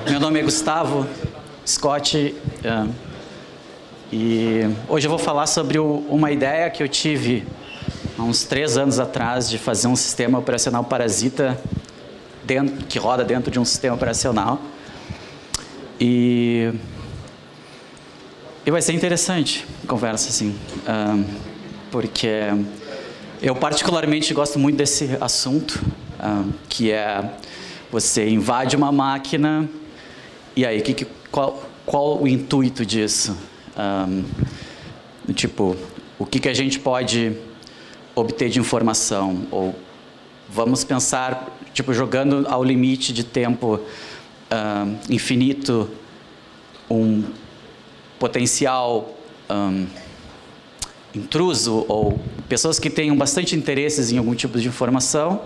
Meu nome é Gustavo Scott e hoje eu vou falar sobre uma ideia que eu tive há uns 3 anos atrás de fazer um sistema operacional parasita que roda dentro de um sistema operacional. E vai ser interessante a conversa, assim, porque eu particularmente gosto muito desse assunto, que é você invade uma máquina e aí qual o intuito disso? Tipo, o que a gente pode obter de informação? Ou vamos pensar, tipo, jogando ao limite de tempo infinito um potencial intruso ou pessoas que tenham bastante interesses em algum tipo de informação,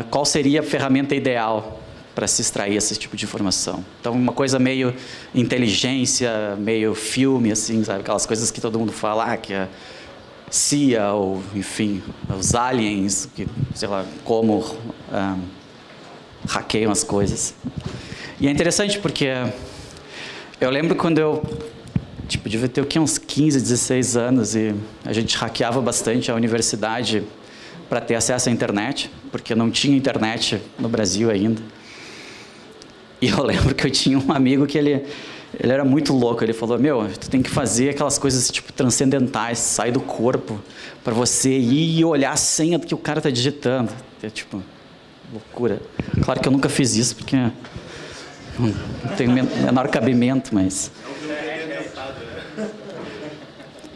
qual seria a ferramenta ideal para se extrair esse tipo de informação? Então, uma coisa meio inteligência, meio filme, assim, sabe? Aquelas coisas que todo mundo fala, que é CIA, ou, enfim, os aliens, que, sei lá, como hackeiam as coisas. E é interessante porque eu lembro quando eu, tipo, devia ter uns 15, 16 anos e a gente hackeava bastante a universidade para ter acesso à internet, porque não tinha internet no Brasil ainda. E eu lembro que eu tinha um amigo que ele era muito louco. Ele falou, tu tem que fazer aquelas coisas tipo transcendentais, sair do corpo, para você ir e olhar a senha do que o cara está digitando. É tipo, loucura. Claro que eu nunca fiz isso, porque não tenho menor cabimento, mas...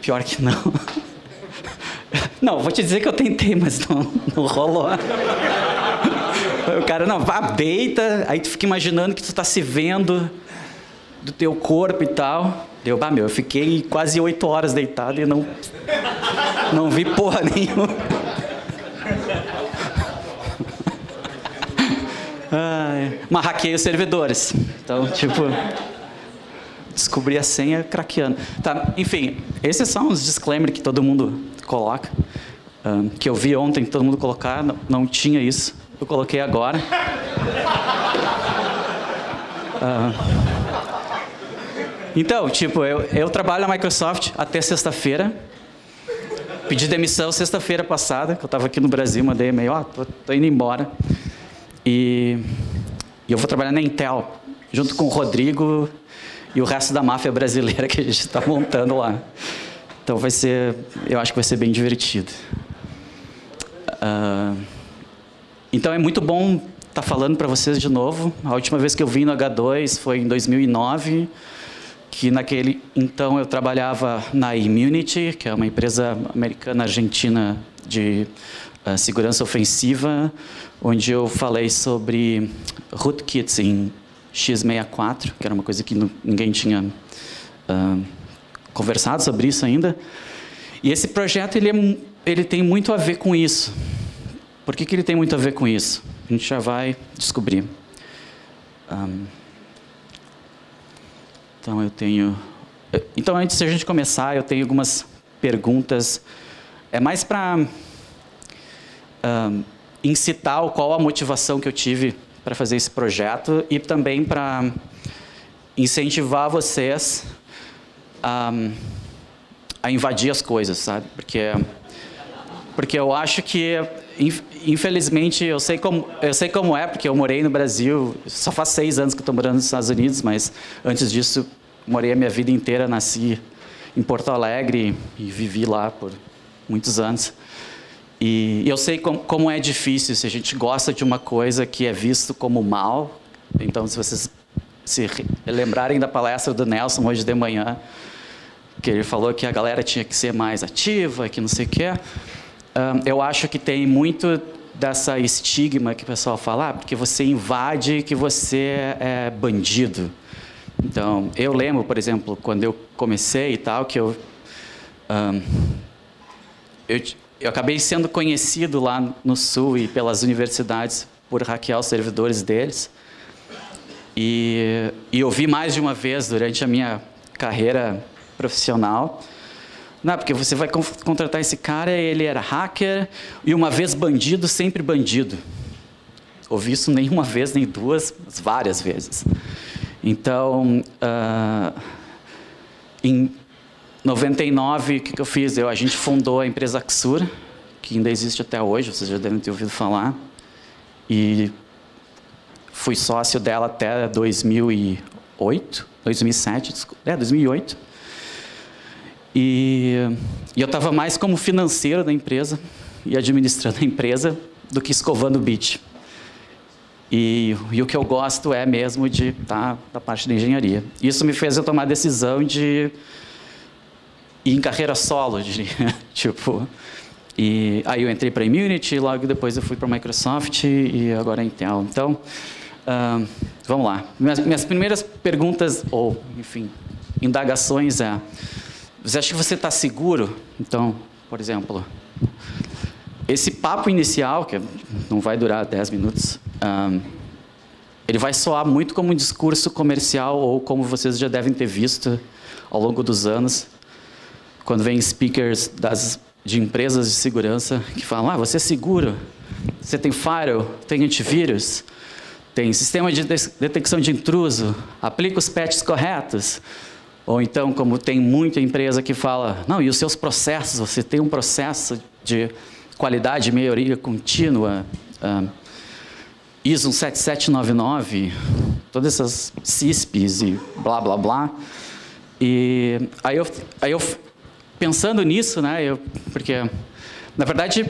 Pior que não. Não, vou te dizer que eu tentei, mas não rolou. O cara, deita, aí tu fica imaginando que tu tá se vendo do teu corpo e tal. Eu fiquei quase 8 horas deitado e não vi porra nenhuma. Mas hackeei os servidores. Então, tipo... descobri a senha craqueando. Tá, enfim, esses são os disclaimers que todo mundo coloca. Que eu vi ontem todo mundo colocar, não tinha isso. Eu coloquei agora. Então, tipo, eu trabalho na Microsoft até sexta-feira. Pedi demissão sexta-feira passada, que eu estava aqui no Brasil, mandei e-mail, tô indo embora. E eu vou trabalhar na Intel, junto com o Rodrigo e o resto da máfia brasileira que a gente está montando lá. Então eu acho que vai ser bem divertido. Então é muito bom estar falando para vocês de novo. A última vez que eu vim no H2 foi em 2009, que então eu trabalhava na Immunity, que é uma empresa americana-argentina de segurança ofensiva, onde eu falei sobre rootkits em x64, que era uma coisa que ninguém tinha conversado sobre isso ainda. E esse projeto ele tem muito a ver com isso. Por que ele tem muito a ver com isso? A gente já vai descobrir. Então, antes de a gente começar, eu tenho algumas perguntas. É mais para incitar qual a motivação que eu tive para fazer esse projeto e também para incentivar vocês a invadir as coisas, sabe? Porque eu acho que, infelizmente, eu sei como é, porque eu morei no Brasil, só faz 6 anos que eu estou morando nos Estados Unidos, mas antes disso, morei a minha vida inteira, nasci em Porto Alegre e vivi lá por muitos anos. E eu sei como é difícil, se a gente gosta de uma coisa que é visto como mal. Então, se vocês se lembrarem da palestra do Nelson hoje de manhã, que ele falou que a galera tinha que ser mais ativa, que não sei o quê, eu acho que tem muito dessa estigma que o pessoal fala, porque você invade, que você é bandido. Então, eu lembro, por exemplo, quando eu comecei e tal, que eu acabei sendo conhecido lá no Sul e pelas universidades por hackear os servidores deles. E eu vi mais de uma vez durante a minha carreira profissional, porque você vai contratar esse cara, ele era hacker e uma vez bandido, sempre bandido. ouvi isso nem uma vez, nem duas, mas várias vezes. Então, em 99, o que eu fiz? A gente fundou a empresa Axur, que ainda existe até hoje, vocês já devem ter ouvido falar. E fui sócio dela até 2008, 2007, desculpa, 2008. E eu estava mais como financeiro da empresa e administrando a empresa do que escovando o beach. E o que eu gosto é mesmo de estar na parte da engenharia. Isso me fez eu tomar a decisão de ir em carreira solo, tipo. E aí eu entrei para a Immunity, logo depois eu fui para a Microsoft e agora a Intel. Então, vamos lá. Minhas primeiras perguntas, ou, enfim, indagações é: você acha que você está seguro? Então, por exemplo, esse papo inicial, que não vai durar 10 minutos, ele vai soar muito como um discurso comercial, ou como vocês já devem ter visto ao longo dos anos, quando vem speakers de empresas de segurança que falam: você é seguro, você tem firewall, tem antivírus, tem sistema de detecção de intruso, aplica os patches corretos. Ou então, como tem muita empresa que fala: não, e os seus processos, você tem um processo de qualidade e melhoria contínua, ISO 7799, todas essas CISPs e blá, blá, blá. E aí eu pensando nisso, né, porque, na verdade,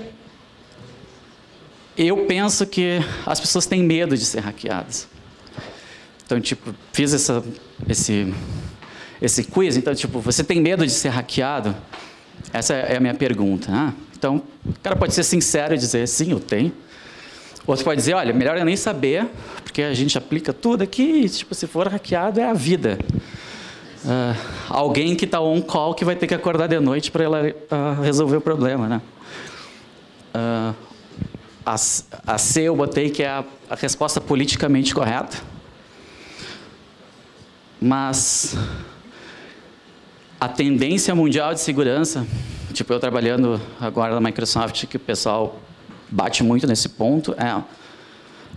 eu penso que as pessoas têm medo de ser hackeadas. Então, tipo, fiz esse quiz. Então, tipo, você tem medo de ser hackeado? Essa é a minha pergunta. Então, o cara pode ser sincero e dizer: sim, eu tenho. Outro pode dizer: olha, melhor eu nem saber, porque a gente aplica tudo aqui e, tipo, se for hackeado, é a vida. Alguém que está on call que vai ter que acordar de noite para ela resolver o problema, né? A C eu botei que é a resposta politicamente correta. Mas a tendência mundial de segurança, tipo, eu trabalhando agora na Microsoft, que o pessoal bate muito nesse ponto,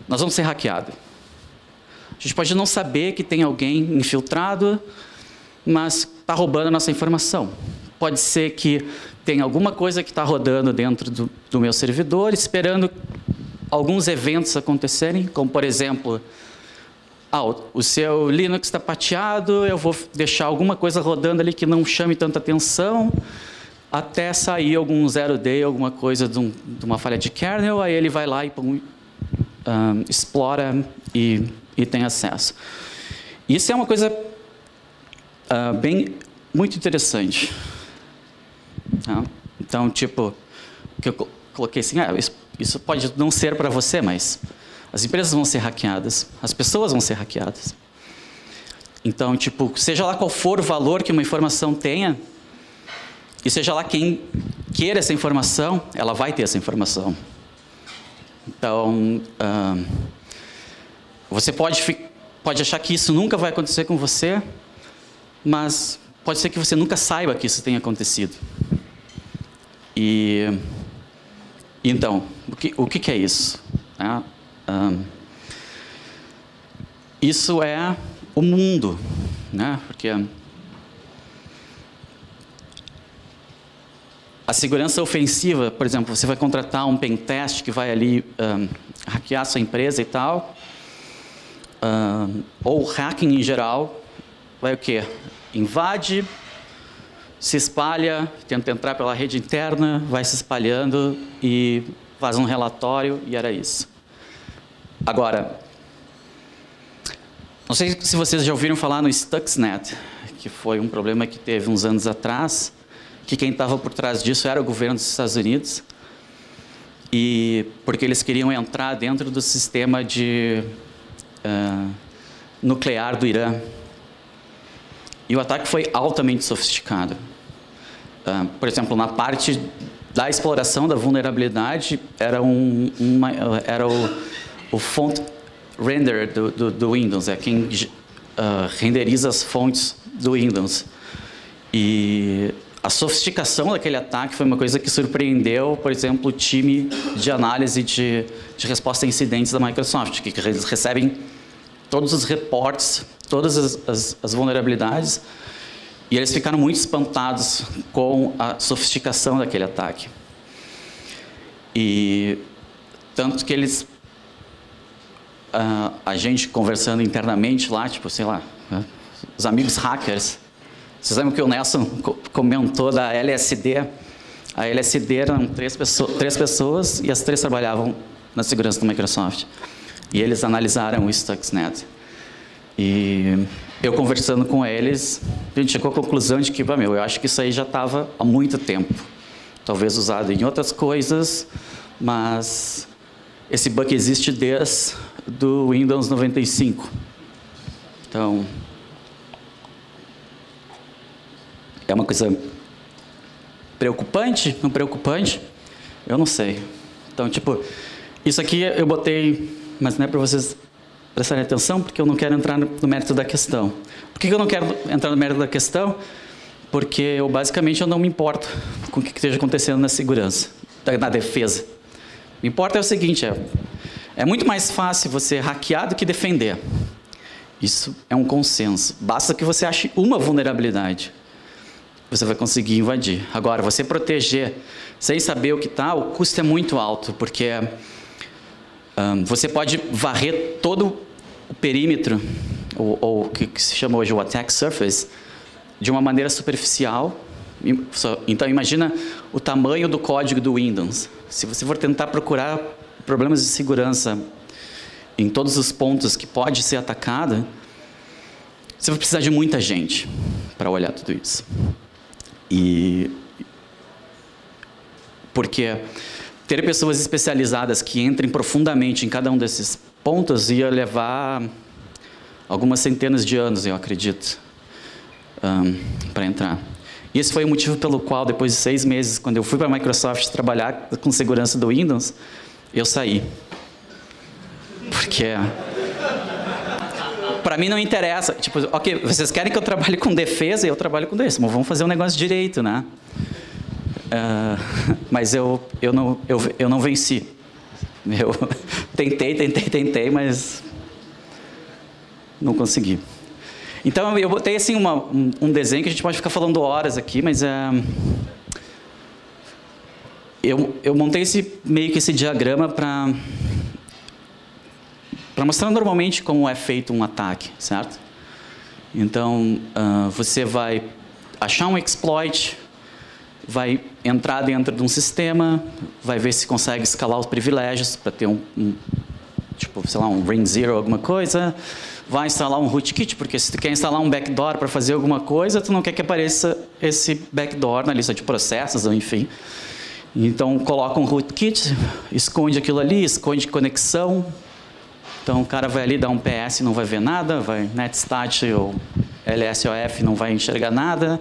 nós vamos ser hackeados. A gente pode não saber que tem alguém infiltrado, mas está roubando a nossa informação. Pode ser que tem alguma coisa que está rodando dentro do meu servidor, esperando alguns eventos acontecerem, como, por exemplo, o seu Linux está pateado, eu vou deixar alguma coisa rodando ali que não chame tanta atenção, até sair algum zero day, alguma coisa de uma falha de kernel, aí ele vai lá e explora e tem acesso. Isso é uma coisa muito interessante. Então, tipo, que eu coloquei assim: isso pode não ser para você, mas as empresas vão ser hackeadas, as pessoas vão ser hackeadas. Então, tipo, seja lá qual for o valor que uma informação tenha, e seja lá quem queira essa informação, ela vai ter essa informação. Então, você pode achar que isso nunca vai acontecer com você, mas pode ser que você nunca saiba que isso tenha acontecido. Então, o que é isso? Isso é o mundo, né? Porque a segurança ofensiva, por exemplo, você vai contratar um pentest que vai ali hackear a sua empresa e tal, ou hacking em geral, vai o quê? Invade, se espalha, tenta entrar pela rede interna, vai se espalhando e faz um relatório, e era isso. Agora, não sei se vocês já ouviram falar no Stuxnet, que foi um problema que teve uns anos atrás, que quem estava por trás disso era o governo dos Estados Unidos, e porque eles queriam entrar dentro do sistema nuclear do Irã. E o ataque foi altamente sofisticado. Por exemplo, na parte da exploração da vulnerabilidade, era o font render do Windows, é quem renderiza as fontes do Windows. E a sofisticação daquele ataque foi uma coisa que surpreendeu, por exemplo, o time de análise de resposta a incidentes da Microsoft, que eles recebem todos os reportes, todas as vulnerabilidades, e eles ficaram muito espantados com a sofisticação daquele ataque. E tanto que eles, a gente conversando internamente lá, tipo, sei lá, os amigos hackers. Vocês lembram que o Nelson comentou da LSD? A LSD eram três pessoas e as três trabalhavam na segurança da Microsoft. E eles analisaram o Stuxnet. E eu conversando com eles, a gente chegou à conclusão de que, eu acho que isso aí já estava há muito tempo. Talvez usado em outras coisas, mas esse bug existe desde do Windows 95. Então, é uma coisa preocupante? Não preocupante? Eu não sei. Então, tipo, isso aqui eu botei, mas não é para vocês prestarem atenção, porque eu não quero entrar no mérito da questão. Por que eu não quero entrar no mérito da questão? Porque basicamente eu não me importo com o que esteja acontecendo na segurança, na defesa. O que importa é o seguinte, é muito mais fácil você hackear do que defender. Isso é um consenso. Basta que você ache uma vulnerabilidade. Você vai conseguir invadir. Agora, você proteger sem saber o que está, o custo é muito alto, porque você pode varrer todo o perímetro, ou o que se chama hoje o attack surface, de uma maneira superficial. Então, imagina o tamanho do código do Windows. Se você for tentar procurar problemas de segurança em todos os pontos que pode ser atacada, você vai precisar de muita gente para olhar tudo isso. Porque ter pessoas especializadas que entrem profundamente em cada um desses pontos ia levar algumas centenas de anos, eu acredito, para entrar. E esse foi o motivo pelo qual, depois de 6 meses, quando eu fui para a Microsoft trabalhar com segurança do Windows, eu saí. Porque para mim não interessa. Tipo, ok, vocês querem que eu trabalhe com defesa? Eu trabalho com defesa, mas vamos fazer um negócio direito, né? Mas eu não venci. Eu tentei, mas não consegui. Então eu botei assim um desenho que a gente pode ficar falando horas aqui, mas eu montei meio que esse diagrama para mostrar normalmente como é feito um ataque, certo? Então, você vai achar um exploit, vai entrar dentro de um sistema, vai ver se consegue escalar os privilégios para ter tipo, sei lá, um ring zero, alguma coisa, vai instalar um rootkit, porque se tu quer instalar um backdoor para fazer alguma coisa, tu não quer que apareça esse backdoor na lista de processos, ou enfim. Então, coloca um rootkit, esconde aquilo ali, esconde conexão. Então, o cara vai ali dar um PS e não vai ver nada, vai netstat ou LSOF não vai enxergar nada.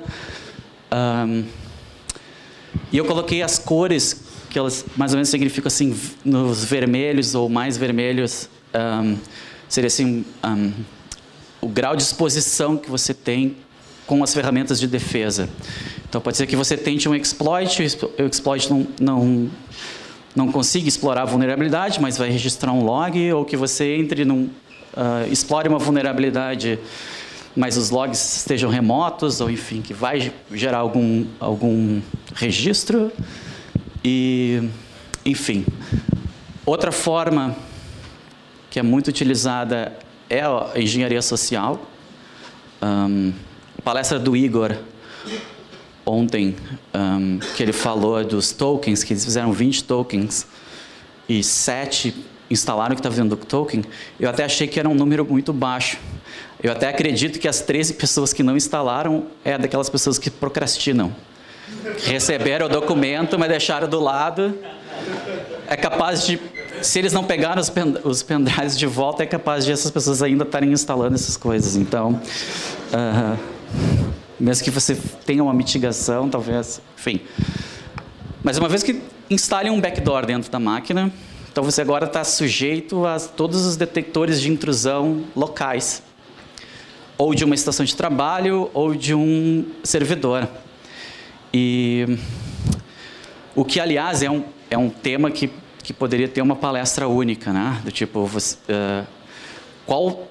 E eu coloquei as cores, que elas mais ou menos significam assim, nos vermelhos ou mais vermelhos, seria assim, o grau de exposição que você tem com as ferramentas de defesa. Então, pode ser que você tente um exploit, o exploit não consiga explorar a vulnerabilidade, mas vai registrar um log, ou que você entre explore uma vulnerabilidade, mas os logs estejam remotos, ou enfim, que vai gerar algum registro. E, enfim. Outra forma que é muito utilizada é a engenharia social. A palestra do Igor ontem, que ele falou dos tokens, que eles fizeram 20 tokens e 7 instalaram o que está fazendo do token, eu até achei que era um número muito baixo. Eu até acredito que as 13 pessoas que não instalaram é daquelas pessoas que procrastinam. Receberam o documento, mas deixaram do lado. É capaz de, se eles não pegaram os pendrives de volta, é capaz de essas pessoas ainda estarem instalando essas coisas. Então, mesmo que você tenha uma mitigação, talvez, enfim. Mas uma vez que instale um backdoor dentro da máquina, então você agora está sujeito a todos os detectores de intrusão locais, ou de uma estação de trabalho, ou de um servidor. E o que, aliás, é um tema que poderia ter uma palestra única, né? Do tipo, qual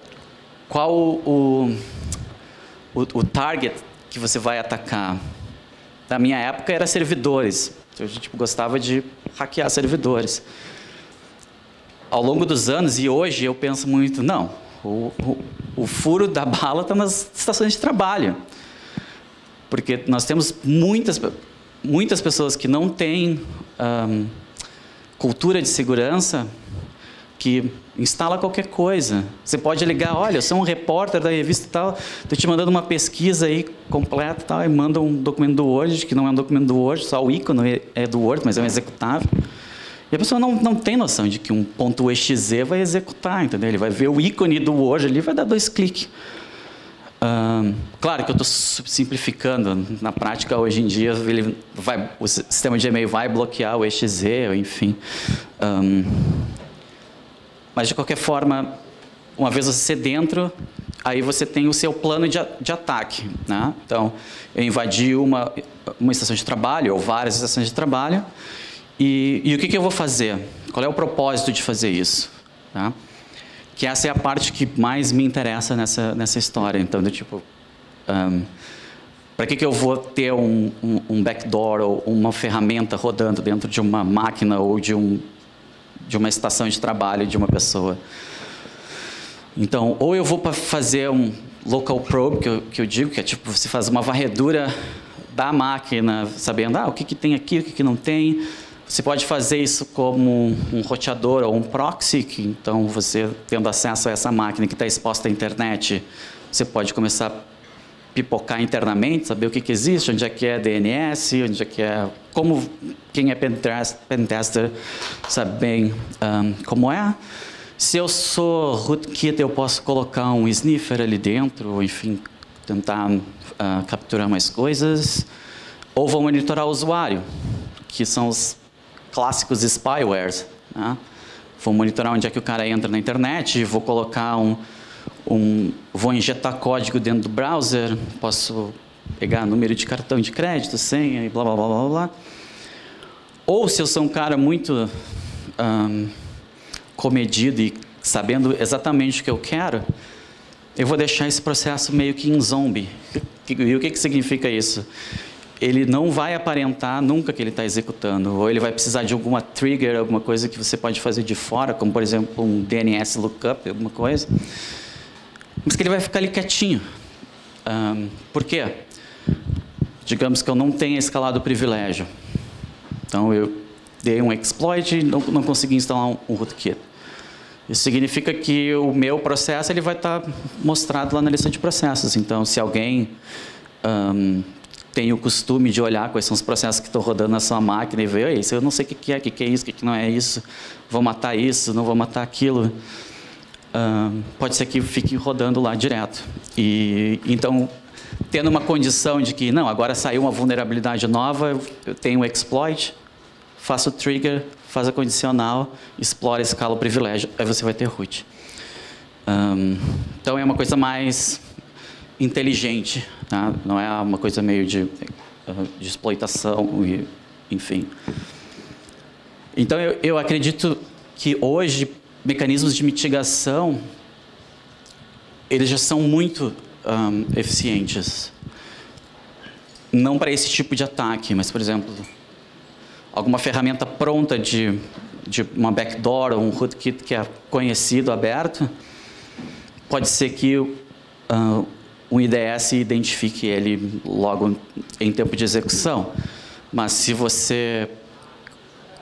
o target que você vai atacar? Na minha época era servidores. A gente gostava de hackear servidores. Ao longo dos anos, e hoje eu penso muito, não, o furo da bala está nas estações de trabalho. Porque nós temos muitas pessoas que não têm cultura de segurança, que instala qualquer coisa. Você pode ligar, olha, eu sou um repórter da revista tal, estou te mandando uma pesquisa aí completa tal, e manda um documento do Word, que não é um documento do Word, só o ícone é do Word, mas é um executável. E a pessoa não tem noção de que um .exe vai executar, entendeu? Ele vai ver o ícone do Word ali, vai dar 2 cliques. Claro que eu estou simplificando. Na prática, hoje em dia, o sistema de e-mail vai bloquear o exe, enfim. Mas, de qualquer forma, uma vez você dentro, aí você tem o seu plano de ataque, né? Então, eu invadi uma estação de trabalho, ou várias estações de trabalho, e o que eu vou fazer? Qual é o propósito de fazer isso? Tá? Que essa é a parte que mais me interessa nessa história. Então, do tipo, para que eu vou ter um backdoor ou uma ferramenta rodando dentro de uma máquina ou de uma estação de trabalho de uma pessoa? Então, ou eu vou fazer um local probe, que eu digo, que é tipo, você faz uma varredura da máquina, sabendo o que tem aqui, o que não tem. Você pode fazer isso como um roteador ou um proxy, que então você, tendo acesso a essa máquina que está exposta à internet, você pode começar a pipocar internamente, saber o que existe, onde é que é DNS, onde é que é... Quem é pentester sabe bem como é. Se eu sou rootkit, eu posso colocar um sniffer ali dentro, enfim, tentar capturar mais coisas. Ou vou monitorar o usuário, que são os clássicos spywares, né? Vou monitorar onde é que o cara entra na internet, vou colocar vou injetar código dentro do browser, posso pegar número de cartão de crédito, senha e blá, blá, blá, blá, blá. Ou se eu sou um cara muito comedido e sabendo exatamente o que eu quero, eu vou deixar esse processo meio que em zombie. E o que significa isso? Ele não vai aparentar nunca que ele está executando, ou ele vai precisar de alguma trigger, alguma coisa que você pode fazer de fora, como, por exemplo, um DNS lookup, alguma coisa, mas que ele vai ficar ali quietinho. Por quê? Digamos que eu não tenha escalado o privilégio. Então, eu dei um exploit e não consegui instalar um rootkit. Isso significa que o meu processo ele vai estar mostrado lá na lista de processos. Então, se alguém tem o costume de olhar quais são os processos que estão rodando na sua máquina e ver, eu não sei o que é isso, o que não é isso, vou matar isso, não vou matar aquilo, pode ser que fique rodando lá direto. E então, tendo uma condição de que, não, agora saiu uma vulnerabilidade nova, eu tenho um exploit, faço o trigger, faz a condicional, explora, escala o privilégio, aí você vai ter root. Então, é uma coisa mais inteligente, tá? Não é uma coisa meio de exploitação, enfim. Então, eu acredito que hoje, mecanismos de mitigação, eles já são muito eficientes. Não para esse tipo de ataque, mas, por exemplo, alguma ferramenta pronta de uma backdoor ou um rootkit que é conhecido, aberto, pode ser que o IDS identifique ele logo em tempo de execução. Mas se você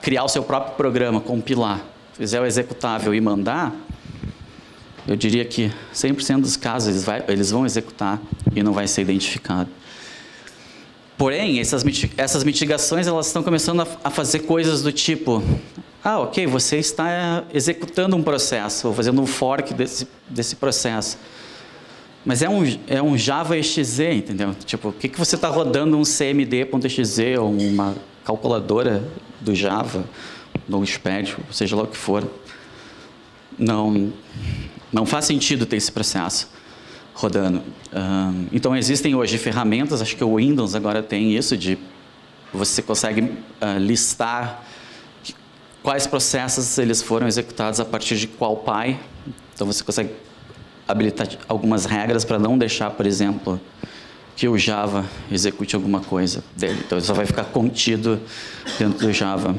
criar o seu próprio programa, compilar, fizer o executável e mandar, eu diria que 100% dos casos eles vão executar e não vai ser identificado. Porém, essas mitigações elas estão começando a fazer coisas do tipo, ok, você está executando um processo, ou fazendo um fork desse processo. Mas é um Java exe, entendeu? Tipo, o que você está rodando um cmd.exe ou uma calculadora do Java, Notepad, seja lá o que for? Não faz sentido ter esse processo rodando. Então, existem hoje ferramentas, acho que o Windows agora tem isso, de você consegue listar quais processos eles foram executados a partir de qual pai. Então, você consegue habilitar algumas regras para não deixar, por exemplo, que o Java execute alguma coisa dele. Então, ele só vai ficar contido dentro do Java.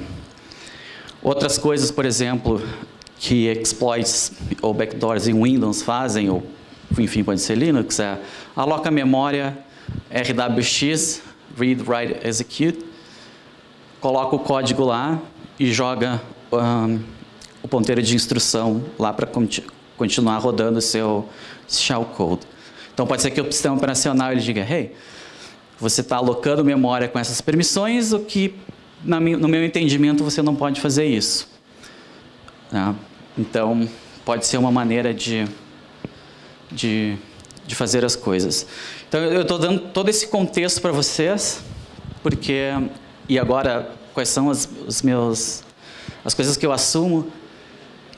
Outras coisas, por exemplo, que exploits ou backdoors em Windows fazem, ou enfim, pode ser Linux, aloca a memória RWX, read, write, execute, coloca o código lá e joga o ponteiro de instrução lá para continuar rodando o seu shellcode. Então, pode ser que o sistema operacional ele diga, hey, você está alocando memória com essas permissões, o que, no meu entendimento, você não pode fazer isso. Então, pode ser uma maneira de fazer as coisas. Então, eu estou dando todo esse contexto para vocês, porque... E agora, quais são as coisas que eu assumo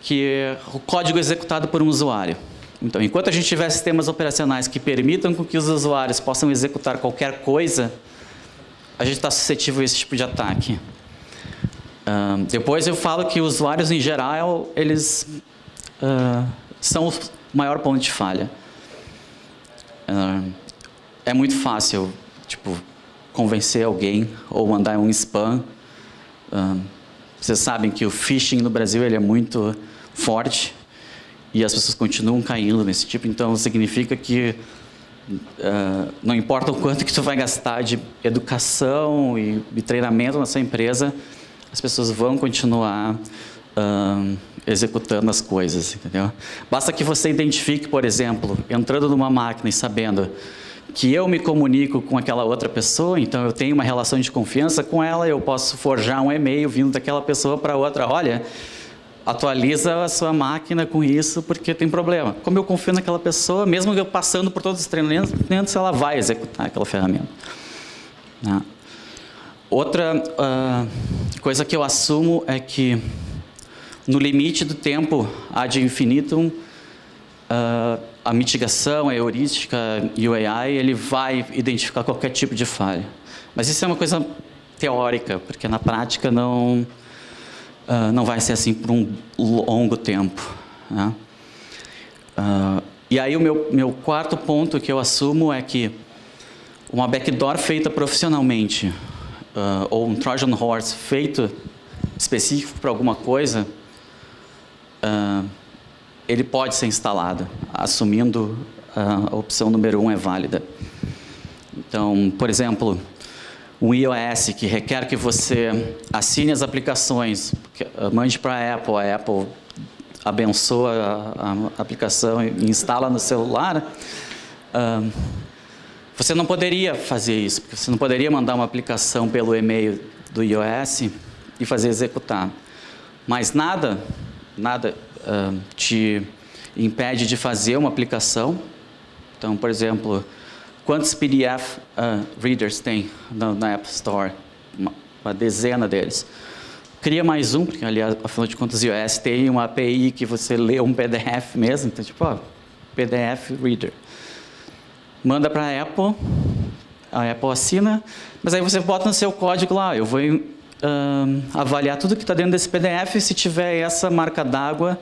que o código é executado por um usuário. Então, enquanto a gente tiver sistemas operacionais que permitam que os usuários possam executar qualquer coisa, a gente está suscetível a esse tipo de ataque. Depois eu falo que os usuários, em geral, eles são o maior ponto de falha. É muito fácil, tipo, convencer alguém ou mandar um spam. Vocês sabem que o phishing no Brasil ele é muito forte e as pessoas continuam caindo nesse tipo. Então, significa que não importa o quanto que tu vai gastar de educação e treinamento na sua empresa, as pessoas vão continuar executando as coisas, entendeu? Basta que você identifique, por exemplo, entrando numa máquina e sabendo que eu me comunico com aquela outra pessoa, então eu tenho uma relação de confiança com ela, eu posso forjar um e-mail vindo daquela pessoa para outra, olha, atualiza a sua máquina com isso porque tem problema. Como eu confio naquela pessoa, mesmo eu passando por todos os treinamentos, ela vai executar aquela ferramenta. Outra coisa que eu assumo é que no limite do tempo ad infinitum, a mitigação, a heurística e o AI, ele vai identificar qualquer tipo de falha. Mas isso é uma coisa teórica, porque na prática não vai ser assim por um longo tempo. Né? E aí o meu quarto ponto que eu assumo é que uma backdoor feita profissionalmente, ou um Trojan Horse feito específico para alguma coisa, ele pode ser instalado, assumindo a opção número 1 é válida. Então, por exemplo, um iOS que requer que você assine as aplicações, mande para a Apple abençoa a aplicação e instala no celular, você não poderia fazer isso, porque você não poderia mandar uma aplicação pelo e-mail do iOS e fazer executar. Mas nada te impede de fazer uma aplicação. Então, por exemplo, quantos PDF readers tem na App Store? Uma dezena deles. Cria mais um, porque, aliás, afinal de contas, o iOS tem uma API que você lê um PDF mesmo. Então, tipo, PDF reader. Manda para a Apple assina, mas aí você bota no seu código lá, eu vou avaliar tudo que está dentro desse PDF, se tiver essa marca d'água,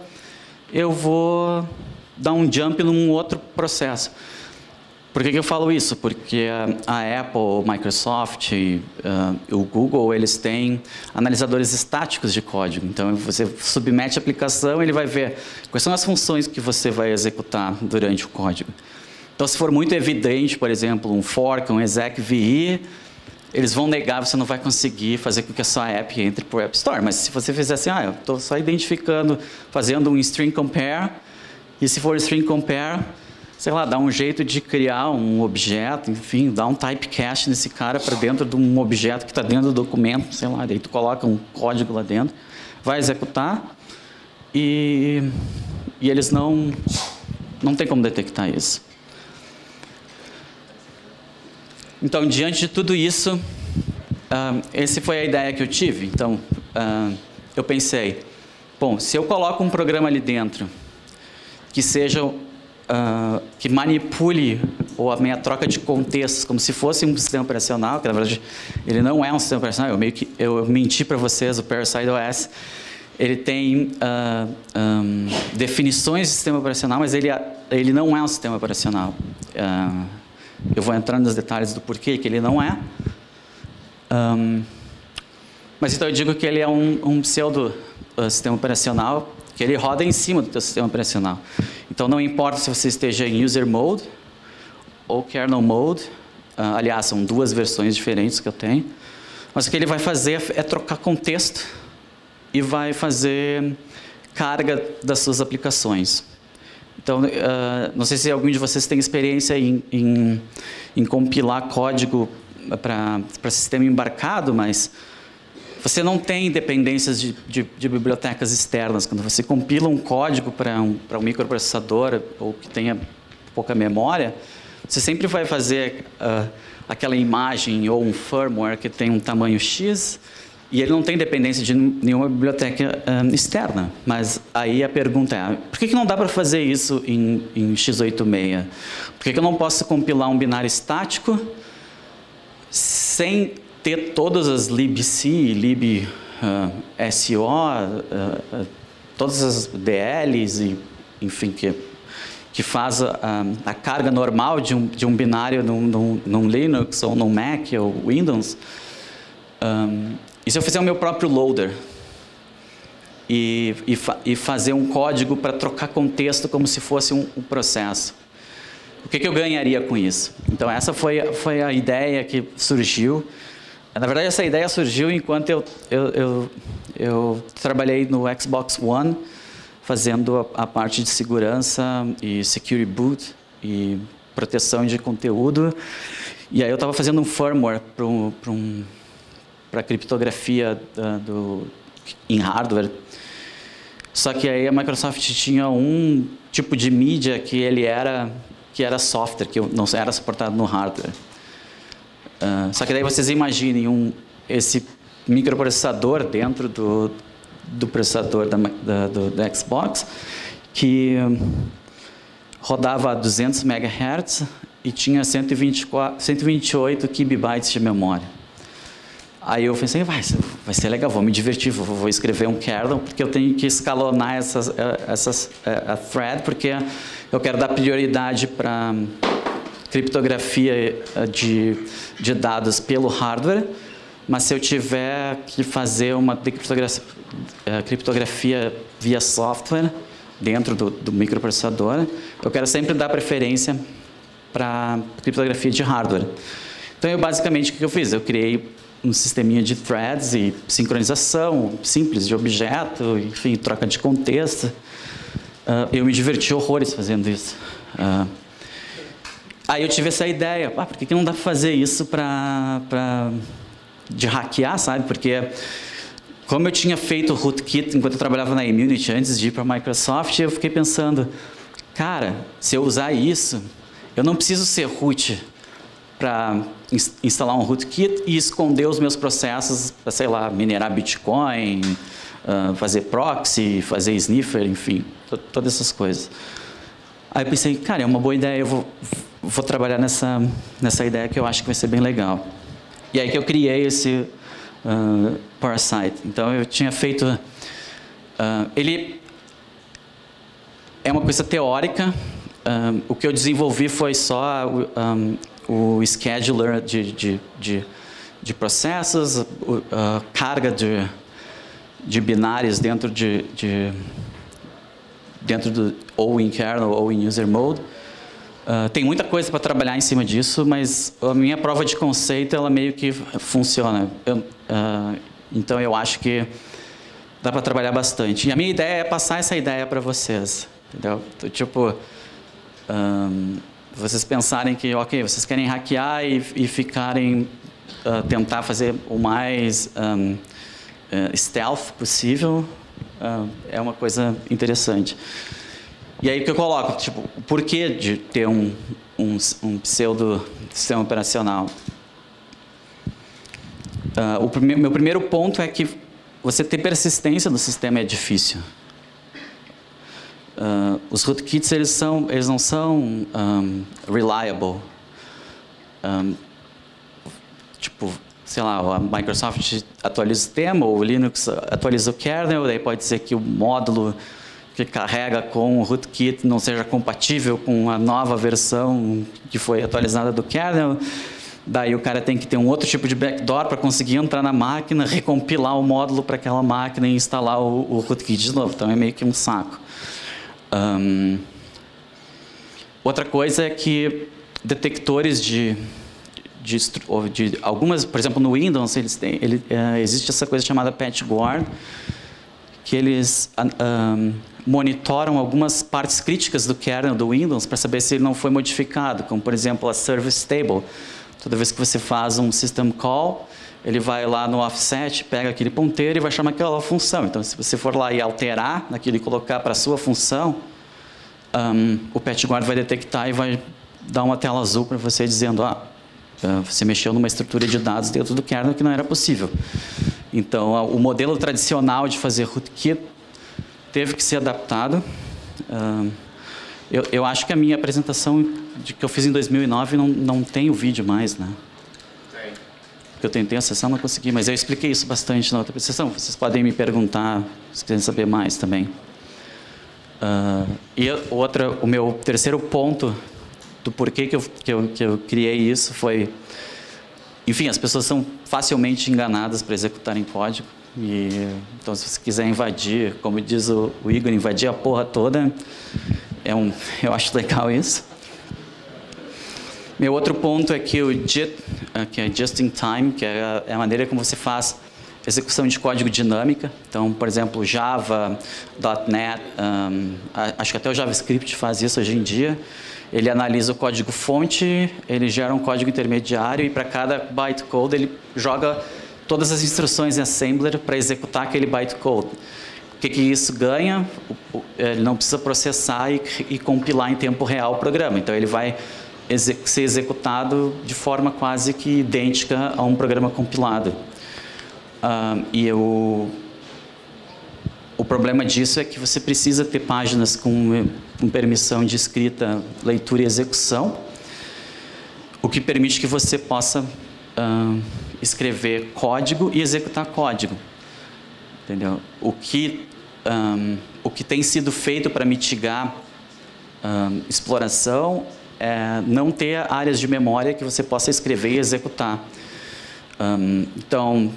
eu vou dar um jump num outro processo. Por que eu falo isso? Porque a Apple, o Microsoft e o Google, eles têm analisadores estáticos de código. Então, você submete a aplicação, ele vai ver quais são as funções que você vai executar durante o código. Então, se for muito evidente, por exemplo, um fork, um exec.vi, eles vão negar, você não vai conseguir fazer com que a sua app entre para o App Store. Mas se você fizer assim, eu estou só identificando, fazendo um string compare, e se for string compare, sei lá, dá um jeito de criar um objeto, enfim, dá um typecast nesse cara para dentro de um objeto que está dentro do documento, sei lá, daí tu coloca um código lá dentro, vai executar, e eles não tem como detectar isso. Então, diante de tudo isso, essa foi a ideia que eu tive. Então, eu pensei, bom, se eu coloco um programa ali dentro que seja que manipule ou a minha troca de contextos como se fosse um sistema operacional, que na verdade ele não é um sistema operacional. Eu menti para vocês, o Parasite OS, ele tem definições de sistema operacional, mas ele não é um sistema operacional. Eu vou entrar nos detalhes do porquê que ele não é. Mas então eu digo que ele é um pseudo sistema operacional, que ele roda em cima do teu sistema operacional. Então não importa se você esteja em user mode ou kernel mode, aliás, são duas versões diferentes que eu tenho, mas o que ele vai fazer é trocar contexto e vai fazer carga das suas aplicações. Então, não sei se algum de vocês tem experiência em compilar código para sistema embarcado, mas você não tem dependências de bibliotecas externas. Quando você compila um código para um microprocessador ou que tenha pouca memória, você sempre vai fazer aquela imagem ou um firmware que tem um tamanho X e ele não tem dependência de nenhuma biblioteca externa. Mas aí a pergunta é, por que não dá para fazer isso em x86? Por que eu não posso compilar um binário estático sem ter todas as libc, libso, todas as DLs, e, enfim, que faz a carga normal de um binário num Linux ou num Mac ou Windows. E se eu fizer o meu próprio loader e fazer um código para trocar contexto como se fosse um processo? O que eu ganharia com isso? Então essa foi a ideia que surgiu. Na verdade, essa ideia surgiu enquanto eu trabalhei no Xbox One, fazendo a parte de segurança e security boot e proteção de conteúdo. E aí eu estava fazendo um firmware para criptografia em hardware. Só que aí a Microsoft tinha um tipo de mídia que era software, que não era suportado no hardware. Só que daí vocês imaginem esse microprocessador dentro do processador do Xbox que rodava a 200 MHz e tinha 128 KB de memória. Aí eu pensei, vai ser legal, vou me divertir, vou escrever um kernel, porque eu tenho que escalonar a thread, porque eu quero dar prioridade para criptografia de dados pelo hardware, mas se eu tiver que fazer uma criptografia via software dentro do microprocessador, eu quero sempre dar preferência para criptografia de hardware. Então, basicamente, o que eu fiz? Eu criei um sisteminha de threads e sincronização simples de objeto, enfim, troca de contexto. Eu me diverti horrores fazendo isso. Aí eu tive essa ideia, por que não dá para fazer isso de hackear, sabe? Porque como eu tinha feito o rootkit enquanto eu trabalhava na Immunity, antes de ir para a Microsoft, eu fiquei pensando, cara, se eu usar isso, eu não preciso ser root para instalar um rootkit e esconder os meus processos para, sei lá, minerar Bitcoin, fazer proxy, fazer sniffer, enfim, todas essas coisas. Aí eu pensei, cara, é uma boa ideia, eu vou trabalhar nessa ideia que eu acho que vai ser bem legal. E aí que eu criei esse Parasite. Então eu tinha feito... ele é uma coisa teórica. O que eu desenvolvi foi só o scheduler de processos, a carga de binários dentro do ou em kernel ou em user mode. Tem muita coisa para trabalhar em cima disso, mas a minha prova de conceito ela meio que funciona. Então eu acho que dá para trabalhar bastante. E a minha ideia é passar essa ideia para vocês, entendeu? Tipo, vocês pensarem que, ok, vocês querem hackear e ficarem tentar fazer o mais stealth possível, é uma coisa interessante. E aí o que eu coloco, tipo, o porquê de ter um pseudo sistema operacional? Meu primeiro ponto é que você ter persistência no sistema é difícil. os rootkits eles não são reliable. Tipo, sei lá, a Microsoft atualiza o sistema, ou o Linux atualiza o kernel, daí pode ser que o módulo que carrega com o rootkit não seja compatível com a nova versão que foi atualizada do kernel. Daí o cara tem que ter um outro tipo de backdoor para conseguir entrar na máquina, recompilar o módulo para aquela máquina e instalar o rootkit de novo. Então é meio que um saco. Outra coisa é que detectores de algumas, por exemplo, no Windows existe essa coisa chamada patch guard, que eles monitoram algumas partes críticas do kernel do Windows para saber se ele não foi modificado, como por exemplo a service table. Toda vez que você faz um system call, ele vai lá no offset, pega aquele ponteiro e vai chamar aquela função. Então, se você for lá e alterar naquilo e colocar para a sua função, o patch guard vai detectar e vai dar uma tela azul para você dizendo você mexeu numa estrutura de dados dentro do kernel que não era possível. Então, o modelo tradicional de fazer rootkit teve que ser adaptado. Eu acho que a minha apresentação que eu fiz em 2009 não tem o vídeo mais, né? Tem. Eu tentei acessar, não consegui, mas eu expliquei isso bastante na outra apresentação. Vocês podem me perguntar se quiserem saber mais também. O meu terceiro ponto do porquê que eu criei isso foi... Enfim, as pessoas são facilmente enganadas para executarem código. Então, se você quiser invadir, como diz o Igor, invadir a porra toda, eu acho legal isso. Meu outro ponto é que o JIT, que é Just in Time, que é a maneira como você faz execução de código dinâmica. Então, por exemplo, Java, .NET, acho que até o JavaScript faz isso hoje em dia. Ele analisa o código fonte, ele gera um código intermediário e para cada bytecode ele joga todas as instruções em assembler para executar aquele bytecode. O que isso ganha? Ele não precisa processar e compilar em tempo real o programa. Então, ele vai ser executado de forma quase que idêntica a um programa compilado. O problema disso é que você precisa ter páginas com permissão de escrita, leitura e execução, o que permite que você possa escrever código e executar código. Entendeu? O que tem sido feito para mitigar exploração é não ter áreas de memória que você possa escrever e executar. Então,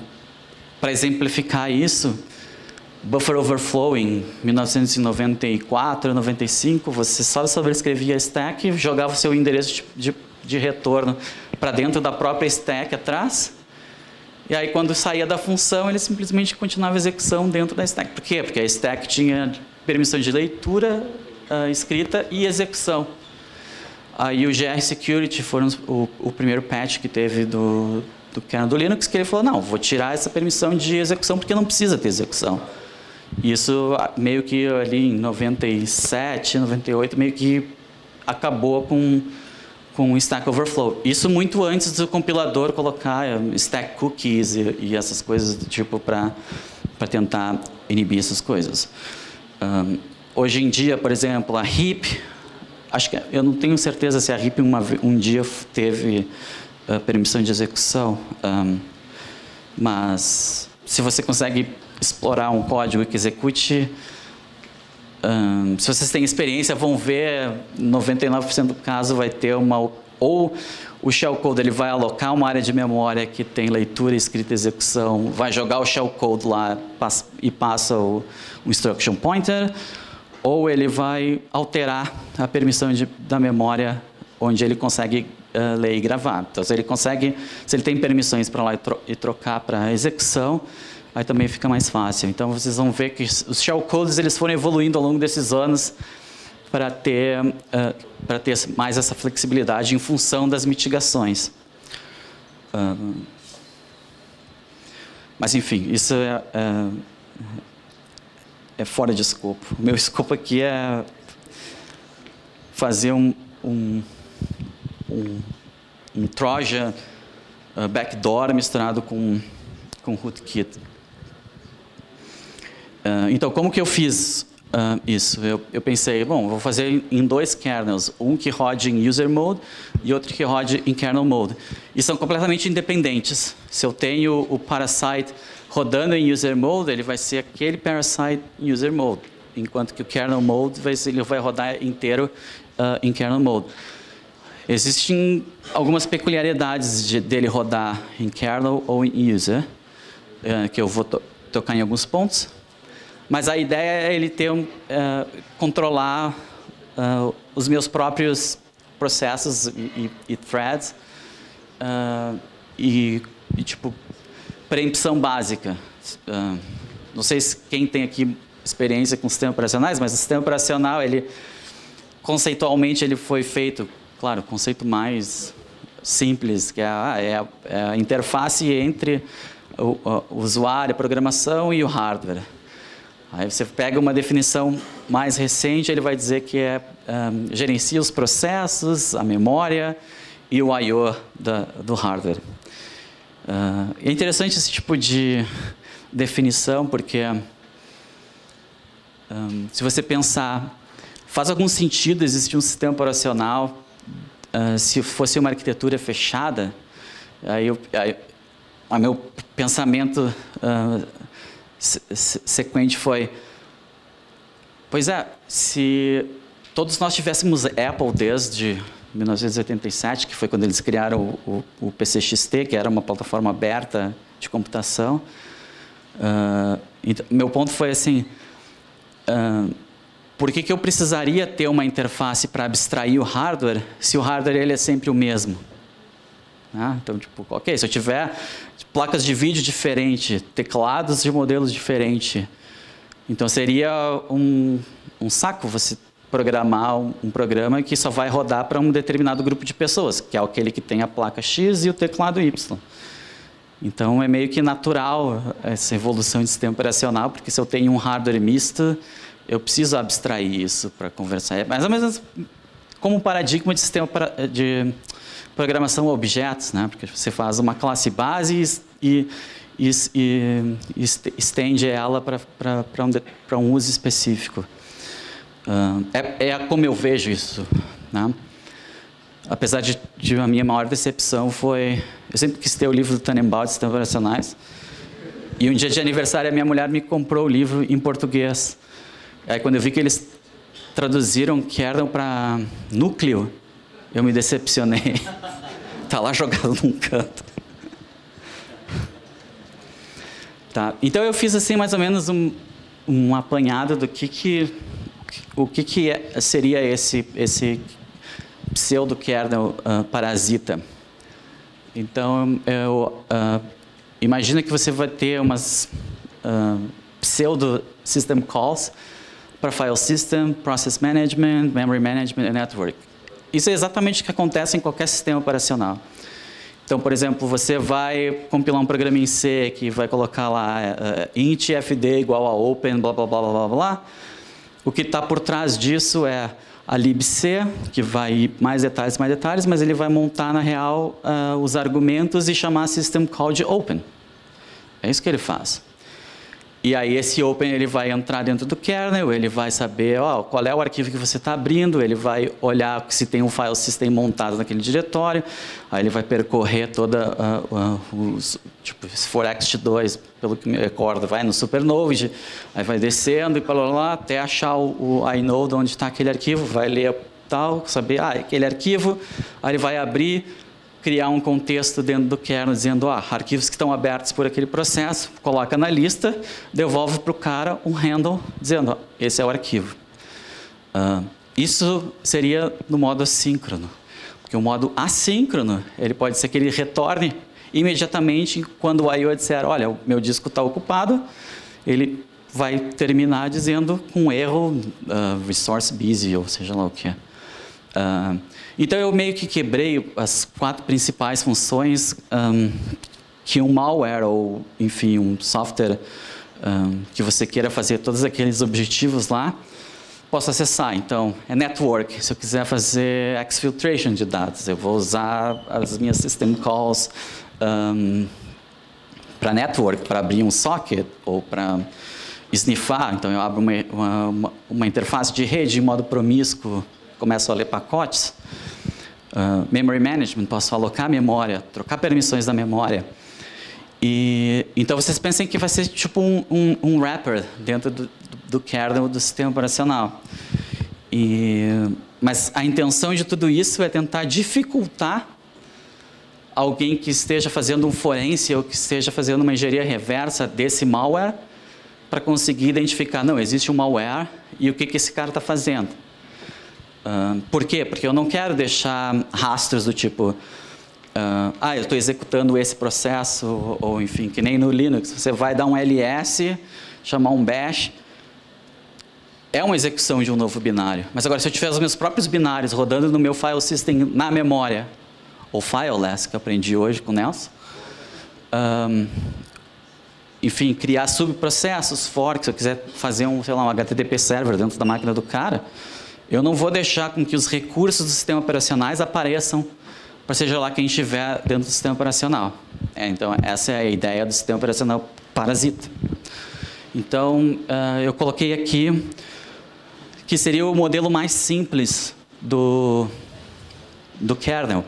para exemplificar isso, Buffer Overflow em 1994, 95, você só sobrescrevia a stack, jogava o seu endereço de retorno para dentro da própria stack atrás, e aí quando saía da função, ele simplesmente continuava a execução dentro da stack. Por quê? Porque a stack tinha permissão de leitura, escrita e execução. Aí o GR Security foi o primeiro patch que teve do kernel do Linux, que ele falou, não, vou tirar essa permissão de execução porque não precisa ter execução. Isso meio que ali em 97, 98, meio que acabou com o Stack Overflow. Isso muito antes do compilador colocar stack cookies e essas coisas do tipo para tentar inibir essas coisas. Hoje em dia, por exemplo, a HIP, eu não tenho certeza se a HIP um dia teve permissão de execução, mas se você consegue explorar um código que execute, se vocês têm experiência, vão ver, 99% do caso vai ter ou o shellcode ele vai alocar uma área de memória que tem leitura, escrita e execução, vai jogar o shellcode lá e passa o instruction pointer, ou ele vai alterar a permissão da memória onde ele consegue ler e gravar. Então, se ele tem permissões para lá e trocar para execução, aí também fica mais fácil. Então, vocês vão ver que os shellcodes eles foram evoluindo ao longo desses anos para ter mais essa flexibilidade em função das mitigações. Mas, enfim, isso é fora de escopo. O meu escopo aqui é fazer um Trojan backdoor misturado com rootkit. Então, como que eu fiz Isso, eu pensei, bom, vou fazer em 2 kernels, um que rode em user mode e outro que rode em kernel mode. E são completamente independentes. Se eu tenho o parasite rodando em user mode, ele vai ser aquele parasite em user mode, enquanto que o kernel mode ele vai rodar inteiro em kernel mode. Existem algumas peculiaridades dele rodar em kernel ou em user, que eu vou tocar em alguns pontos. Mas a ideia é ele controlar os meus próprios processos e threads e tipo, preempção básica. Não sei se quem tem aqui experiência com sistemas operacionais, mas o sistema operacional, conceitualmente, ele foi feito, claro, o conceito mais simples, que é a interface entre o usuário, a programação e o hardware. Aí você pega uma definição mais recente, ele vai dizer que gerencia os processos, a memória e o I/O do hardware. É interessante esse tipo de definição, porque se você pensar, faz algum sentido existir um sistema operacional se fosse uma arquitetura fechada. O meu pensamento sequente foi, pois se todos nós tivéssemos Apple desde 1987, que foi quando eles criaram o PCXT, que era uma plataforma aberta de computação, então, meu ponto foi assim, por que eu precisaria ter uma interface para abstrair o hardware, se o hardware ele é sempre o mesmo? Então, tipo, ok, se eu tiver placas de vídeo diferentes, teclados de modelos diferentes, então seria um saco você programar um programa que só vai rodar para um determinado grupo de pessoas, que é aquele que tem a placa X e o teclado Y. Então, é meio que natural essa evolução de sistema operacional, porque se eu tenho um hardware misto, eu preciso abstrair isso para conversar. É mais ou menos como um paradigma de sistema de programação a objetos, né? Porque você faz uma classe base e estende ela para um uso específico. Como eu vejo isso, né? Apesar de a minha maior decepção foi... Eu sempre quis ter o livro do Tannenbaum de sistemas operacionais. E um dia de aniversário, a minha mulher me comprou o livro em português. Aí, quando eu vi que eles traduziram kernel para núcleo, eu me decepcionei. Está lá jogado num canto. Tá. Então, eu fiz assim, mais ou menos um apanhado do seria esse pseudo-kernel parasita. Então, imagina que você vai ter umas pseudo-system calls para file system, process management, memory management e network. Isso é exatamente o que acontece em qualquer sistema operacional. Então, por exemplo, você vai compilar um programa em C que vai colocar lá int fd igual a open, blá, blá, blá, blá, blá. O que está por trás disso é a libc, que vai ir mais detalhes, mas ele vai montar, na real, os argumentos e chamar a system call de open. É isso que ele faz. E aí esse open ele vai entrar dentro do kernel, ele vai saber qual é o arquivo que você está abrindo, ele vai olhar se tem um file system montado naquele diretório, aí ele vai percorrer toda tipo, se for ext2, pelo que me recordo, vai no supernode, aí vai descendo e lá até achar o inode onde está aquele arquivo, vai ler tal, saber aquele arquivo, aí ele vai abrir, criar um contexto dentro do kernel dizendo arquivos que estão abertos por aquele processo, coloca na lista, devolve para o cara um handle dizendo esse é o arquivo. Isso seria no modo assíncrono, porque o modo assíncrono ele pode ser que ele retorne imediatamente quando o I/O disser olha, o meu disco está ocupado, ele vai terminar dizendo com erro resource busy, ou seja lá o que é. Então, eu meio que quebrei as 4 principais funções que um malware ou, enfim, um software que você queira fazer todos aqueles objetivos lá, posso acessar. Então, é network. Se eu quiser fazer exfiltration de dados, eu vou usar as minhas system calls para network, para abrir um socket ou para sniffar, então eu abro uma interface de rede em modo promíscuo, começo a ler pacotes. Memory management, posso alocar memória, trocar permissões da memória. Então vocês pensem que vai ser tipo um wrapper dentro do kernel do sistema operacional. Mas a intenção de tudo isso é tentar dificultar alguém que esteja fazendo um forense ou que esteja fazendo uma engenharia reversa desse malware para conseguir identificar, não, existe um malware e o que esse cara está fazendo. Por quê? Porque eu não quero deixar rastros do tipo, eu estou executando esse processo, ou enfim, que nem no Linux, você vai dar um ls, chamar um bash, é uma execução de um novo binário. Mas agora, se eu tiver os meus próprios binários rodando no meu file system na memória, ou fileless, que eu aprendi hoje com o Nelson, enfim, criar subprocessos, forks, se eu quiser fazer sei lá, um HTTP server dentro da máquina do cara, eu não vou deixar com que os recursos do sistema operacionais apareçam para seja lá quem estiver dentro do sistema operacional. Então, essa é a ideia do sistema operacional parasita. Então, eu coloquei aqui que seria o modelo mais simples do kernel,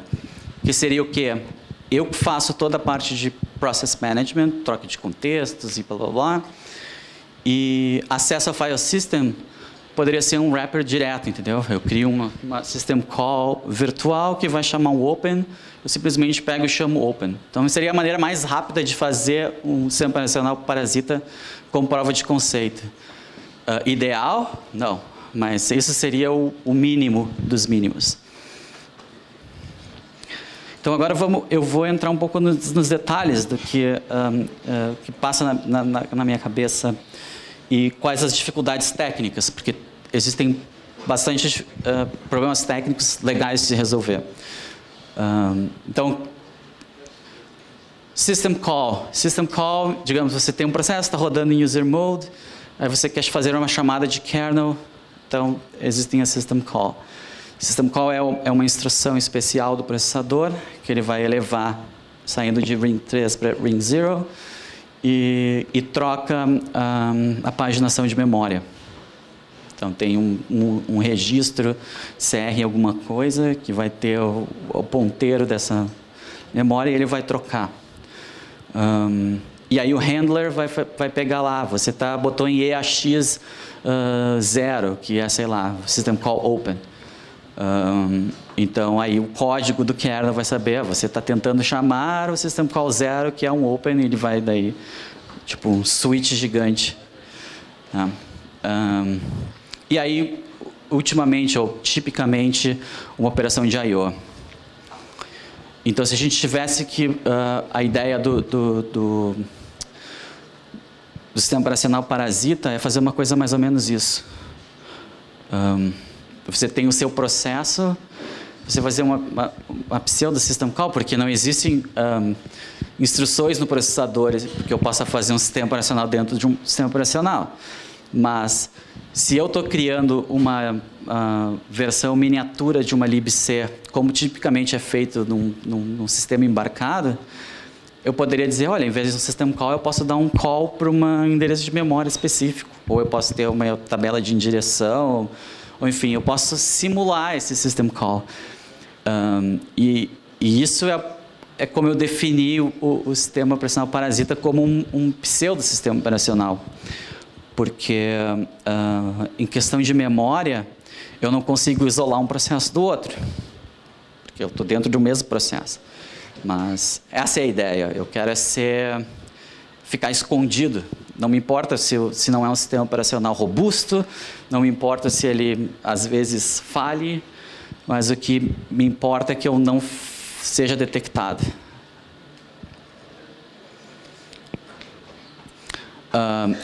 que seria o quê? Eu faço toda a parte de process management, troca de contextos e blá, blá, blá. E acesso ao file system poderia ser um wrapper direto, entendeu? Eu crio uma system call virtual que vai chamar um open, eu simplesmente pego e chamo open. Então, seria a maneira mais rápida de fazer um sistema operacional parasita com prova de conceito. Ideal? Não. Mas isso seria o mínimo dos mínimos. Então, agora eu vou entrar um pouco nos detalhes do que passa na minha cabeça e quais as dificuldades técnicas, porque existem bastante problemas técnicos legais de se resolver. Então, System Call. System Call, digamos, você tem um processo, está rodando em user mode, aí você quer fazer uma chamada de kernel, então existem a System Call. System Call é uma instrução especial do processador, que ele vai elevar, saindo de ring 3 para ring 0, e troca a paginação de memória. Então, tem um registro CR alguma coisa, que vai ter o ponteiro dessa memória e ele vai trocar. E aí o handler vai pegar lá, você botou em EAX 0, que é, sei lá, System Call Open. Então, aí o código do kernel vai saber, você está tentando chamar o System Call 0, que é um open, e ele vai daí, tipo um switch gigante. Tá? E aí, ultimamente, ou tipicamente, uma operação de I/O. Então, se a gente tivesse a ideia do sistema operacional parasita é fazer uma coisa mais ou menos isso. Você tem o seu processo, você vai fazer uma pseudo-system call, porque não existem instruções no processador que eu possa fazer um sistema operacional dentro de um sistema operacional. Mas, se eu estou criando uma versão miniatura de uma libc, como tipicamente é feito num sistema embarcado, eu poderia dizer, olha, em vez de um system call, eu posso dar um call para um endereço de memória específico. Ou eu posso ter uma tabela de indireção, ou enfim, eu posso simular esse system call. E isso é como eu defini o sistema operacional parasita como um pseudo-sistema operacional. Porque, em questão de memória, eu não consigo isolar um processo do outro. Porque eu estou dentro do mesmo processo. Mas essa é a ideia. Eu quero ficar escondido. Não me importa se não é um sistema operacional robusto, não me importa se ele, às vezes, falhe, mas o que me importa é que eu não seja detectado.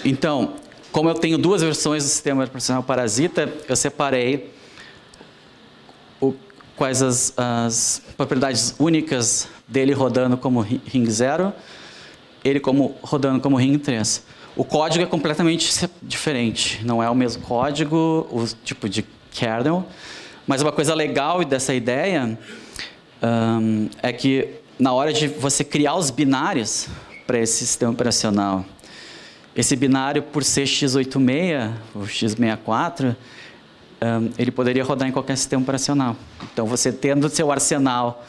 Então, como eu tenho duas versões do sistema operacional parasita, eu separei quais as propriedades únicas dele rodando como ring 0, ele rodando como ring 3. O código é completamente diferente, não é o mesmo código, o tipo de kernel, mas uma coisa legal dessa ideia é que na hora de você criar os binários para esse sistema operacional, esse binário, por ser x86 ou x64, ele poderia rodar em qualquer sistema operacional. Então, você tendo seu arsenal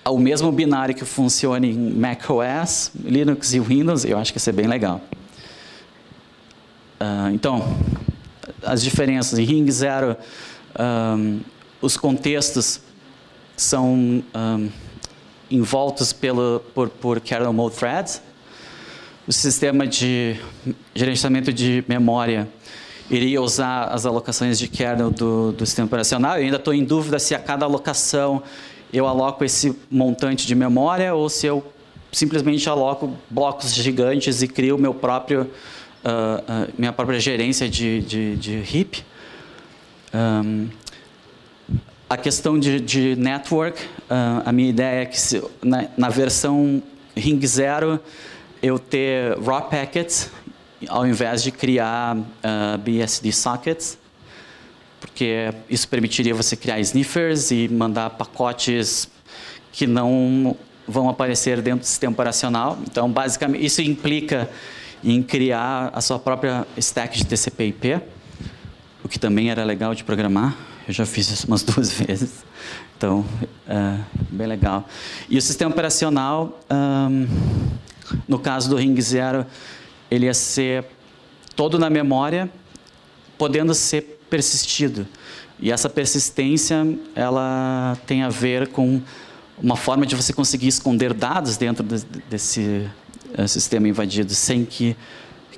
o mesmo binário que funciona em macOS, Linux e Windows, eu acho que isso é bem legal. Então, as diferenças. Em Ring 0, os contextos são envoltos por kernel mode threads. O sistema de gerenciamento de memória iria usar as alocações de kernel do sistema operacional. Eu ainda estou em dúvida se a cada alocação eu aloco esse montante de memória ou se eu simplesmente aloco blocos gigantes e crio meu próprio, minha própria gerência de heap. A questão de network, a minha ideia é que na versão Ring 0 eu ter raw packets ao invés de criar BSD sockets, porque isso permitiria você criar sniffers e mandar pacotes que não vão aparecer dentro do sistema operacional. Então, basicamente, isso implica em criar a sua própria stack de TCP/IP, o que também era legal de programar. Eu já fiz isso umas 2 vezes. Então, bem legal. E o sistema operacional, no caso do Ring 0, ele ia ser todo na memória, podendo ser persistido. E essa persistência, ela tem a ver com uma forma de você conseguir esconder dados dentro desse sistema invadido, sem que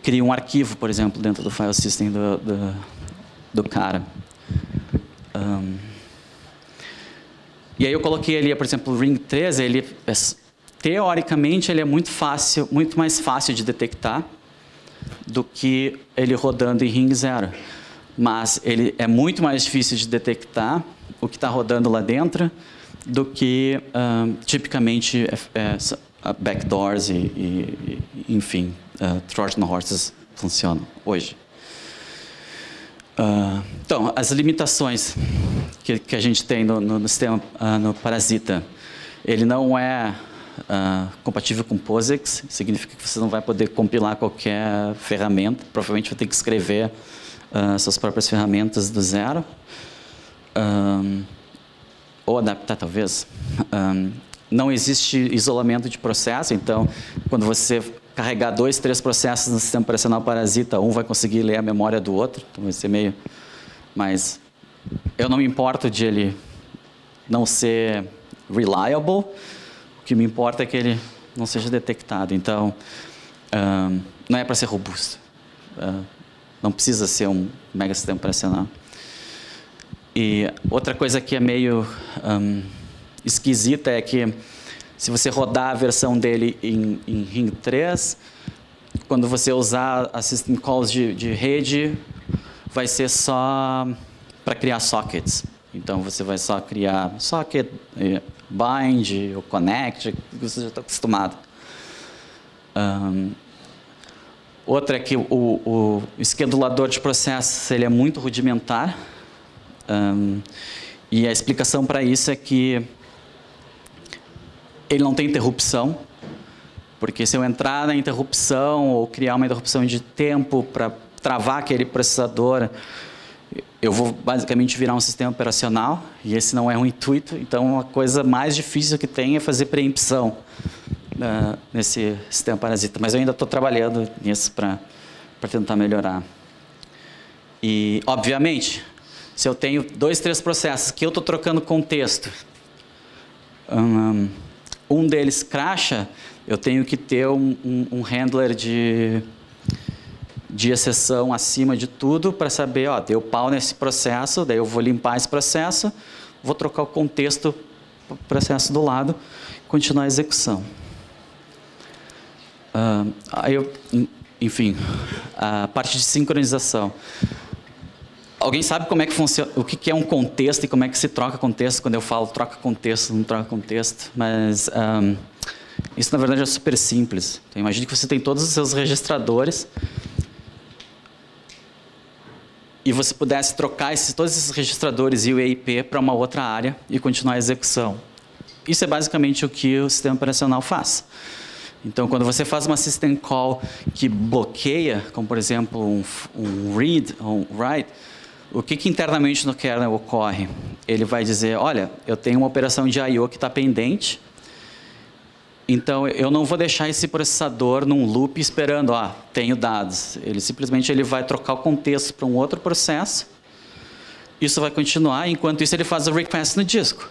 crie um arquivo, por exemplo, dentro do file system do cara. E aí eu coloquei ali, por exemplo, o Ring 3, teoricamente ele é muito mais fácil de detectar do que ele rodando em Ring 0. Mas ele é muito mais difícil de detectar o que está rodando lá dentro do que, tipicamente, backdoors enfim, Trojan horses funcionam hoje. Então, as limitações que a gente tem no sistema, no Parasita, ele não é compatível com POSIX, significa que você não vai poder compilar qualquer ferramenta, provavelmente vai ter que escrever suas próprias ferramentas do zero, ou adaptar talvez. Não existe isolamento de processo, então quando você carregar 2, 3 processos no sistema operacional Parasita, um vai conseguir ler a memória do outro, então vai ser meio... Mas eu não me importo de ele não ser reliable, o que me importa é que ele não seja detectado. Então, não é para ser robusto. Não precisa ser um mega sistema operacional. E outra coisa que é meio esquisita é que se você rodar a versão dele em Ring 3, quando você usar a system calls de rede, vai ser só para criar sockets. Então você vai só criar socket, bind ou connect, que você já está acostumado. Outra é que o schedulador de processos ele é muito rudimentar. E a explicação para isso é que ele não tem interrupção, porque se eu entrar na interrupção ou criar uma interrupção de tempo para travar aquele processador, eu vou basicamente virar um sistema operacional, e esse não é um intuito. Então, a coisa mais difícil que tem é fazer preempção nesse sistema Parasita. Mas eu ainda estou trabalhando nisso para tentar melhorar. E, obviamente, se eu tenho 2, 3 processos que eu estou trocando contexto, um deles crasha, eu tenho que ter um handler de exceção acima de tudo para saber, ó, deu pau nesse processo, daí eu vou limpar esse processo, vou trocar o contexto para o processo do lado e continuar a execução. Enfim, a parte de sincronização. Alguém sabe como é que funciona, o que é um contexto e como é que se troca contexto? Quando eu falo troca contexto, não troca contexto, mas isso na verdade é super simples. Então, imagine que você tem todos os seus registradores e você pudesse trocar todos esses registradores e o EIP para uma outra área e continuar a execução. Isso é basicamente o que o sistema operacional faz. Então, quando você faz uma system call que bloqueia, como por exemplo um read ou um write, o que internamente no kernel ocorre? Ele vai dizer, olha, eu tenho uma operação de I/O que está pendente, então eu não vou deixar esse processador num loop esperando, tenho dados. Ele simplesmente vai trocar o contexto para um outro processo, isso vai continuar, enquanto isso ele faz o request no disco.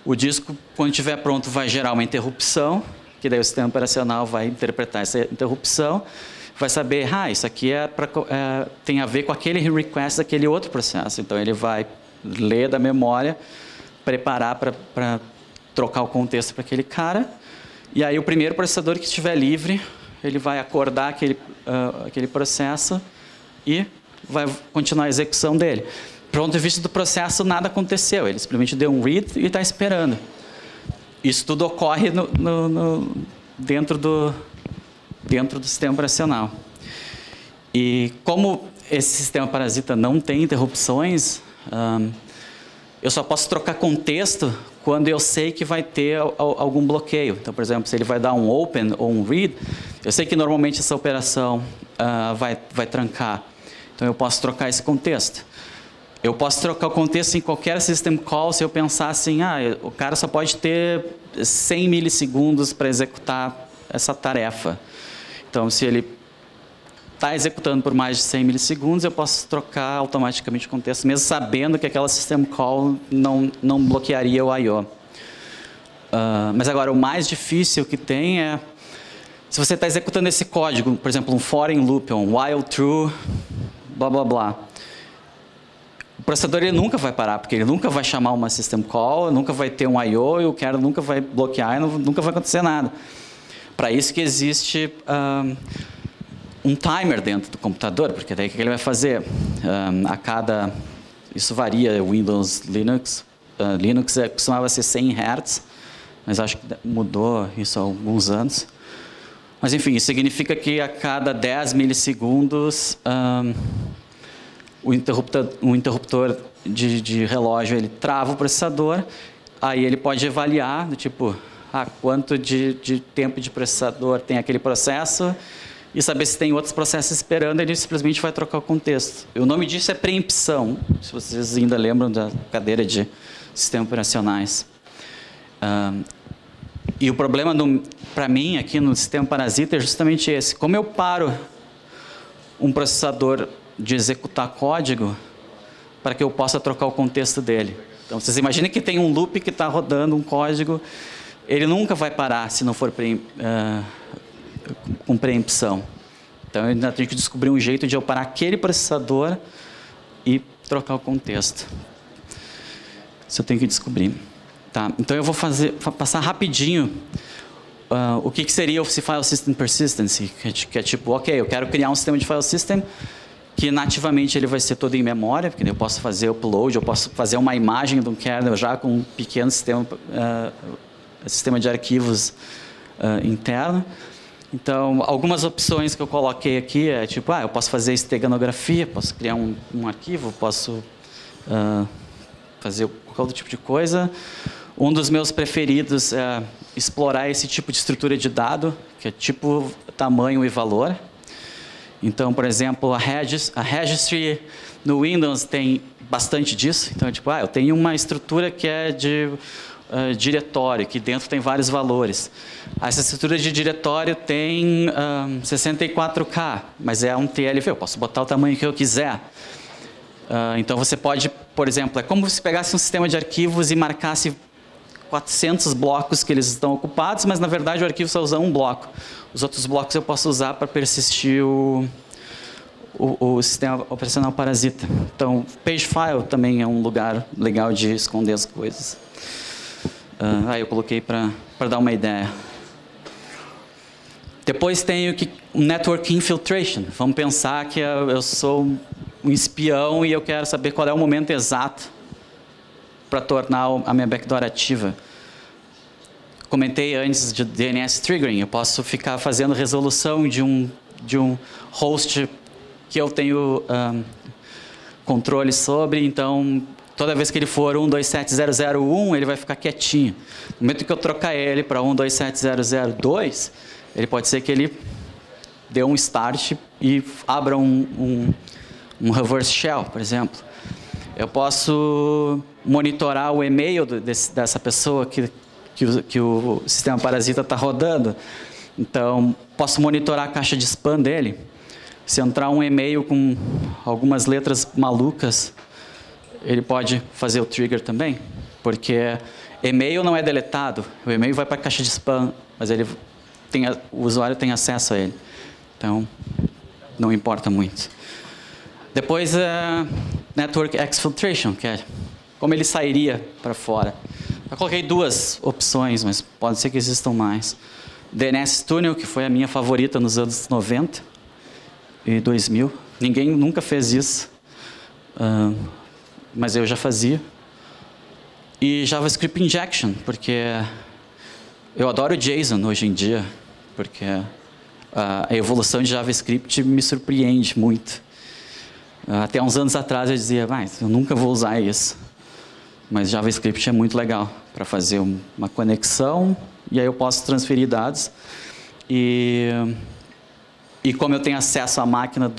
O disco, quando estiver pronto, vai gerar uma interrupção, que daí o sistema operacional vai interpretar essa interrupção, vai saber, isso aqui tem a ver com aquele request daquele outro processo. Então, ele vai ler da memória, preparar para trocar o contexto para aquele cara, e aí o primeiro processador que estiver livre, ele vai acordar aquele processo e vai continuar a execução dele. Do ponto de vista do processo, nada aconteceu, ele simplesmente deu um read e está esperando. Isso tudo ocorre dentro do sistema operacional. E como esse sistema parasita não tem interrupções, eu só posso trocar contexto quando eu sei que vai ter algum bloqueio. Então, por exemplo, se ele vai dar um open ou um read, eu sei que normalmente essa operação vai trancar. Então, eu posso trocar esse contexto. Eu posso trocar o contexto em qualquer system call se eu pensar assim, o cara só pode ter 100 milissegundos para executar essa tarefa. Então, se ele está executando por mais de 100 milissegundos, eu posso trocar automaticamente o contexto, mesmo sabendo que aquela system call não bloquearia o I/O. Mas agora, o mais difícil que tem é, se você está executando esse código, por exemplo, um for in loop, um while true, blá, blá, blá. O processador ele nunca vai parar, porque ele nunca vai chamar uma system call, nunca vai ter um I/O, e o kernel nunca vai bloquear, e nunca vai acontecer nada. Para isso que existe um timer dentro do computador, porque daí o que ele vai fazer? Isso varia, Windows, Linux. Linux costumava ser 100 Hz, mas acho que mudou isso há alguns anos. Mas enfim, isso significa que a cada 10 milissegundos, o interruptor de relógio ele trava o processador, aí ele pode avaliar, do tipo, quanto de tempo de processador tem aquele processo, e saber se tem outros processos esperando, ele simplesmente vai trocar o contexto. O nome disso é preempção, se vocês ainda lembram da cadeira de sistemas operacionais. E o problema, para mim, aqui no sistema parasita é justamente esse. Como eu paro um processador de executar código para que eu possa trocar o contexto dele? Então, vocês imaginem que tem um loop que está rodando um código, ele nunca vai parar se não for com preempção. Então, eu ainda tenho que descobrir um jeito de eu parar aquele processador e trocar o contexto. Isso eu tenho que descobrir. Tá, então, eu vou passar rapidinho o que seria o File System Persistency, que é tipo, ok, eu quero criar um sistema de file system que nativamente ele vai ser todo em memória, porque eu posso fazer upload, eu posso fazer uma imagem de um kernel já com um pequeno sistema de arquivos interno. Então, algumas opções que eu coloquei aqui é tipo, eu posso fazer esteganografia, posso criar um arquivo, posso fazer qualquer outro tipo de coisa. Um dos meus preferidos é explorar esse tipo de estrutura de dado, que é tipo tamanho e valor. Então, por exemplo, a registry no Windows tem bastante disso. Então, tipo, eu tenho uma estrutura que é de diretório, que dentro tem vários valores. Essa estrutura de diretório tem 64K, mas é um TLV, eu posso botar o tamanho que eu quiser. Então, você pode, por exemplo, é como se pegasse um sistema de arquivos e marcasse 400 blocos que eles estão ocupados, mas, na verdade, o arquivo só usa um bloco. Os outros blocos eu posso usar para persistir o sistema operacional parasita. Então, pagefile também é um lugar legal de esconder as coisas. Aí eu coloquei para dar uma ideia. Depois tem o Network Infiltration. Vamos pensar que eu sou um espião e eu quero saber qual é o momento exato para tornar a minha backdoor ativa. Comentei antes de DNS Triggering. Eu posso ficar fazendo resolução de um host que eu tenho controle sobre. Então, toda vez que ele for 127.0.0.1, ele vai ficar quietinho. No momento que eu trocar ele para 127.0.0.2, ele pode ser que ele dê um start e abra um reverse shell, por exemplo. Eu posso monitorar o e-mail dessa pessoa que o sistema parasita está rodando. Então, posso monitorar a caixa de spam dele. Se entrar um e-mail com algumas letras malucas, ele pode fazer o trigger também, porque e-mail não é deletado, o e-mail vai para a caixa de spam, mas o usuário tem acesso a ele. Então, não importa muito. Depois, Network Exfiltration, que é como ele sairia para fora. Eu coloquei 2 opções, mas pode ser que existam mais. DNS Tunnel, que foi a minha favorita nos anos 90 e 2000. Ninguém nunca fez isso, mas eu já fazia. E JavaScript Injection, porque eu adoro JSON hoje em dia, porque a evolução de JavaScript me surpreende muito. Até uns anos atrás eu dizia, eu nunca vou usar isso. Mas JavaScript é muito legal para fazer uma conexão, e aí eu posso transferir dados. E como eu tenho acesso à máquina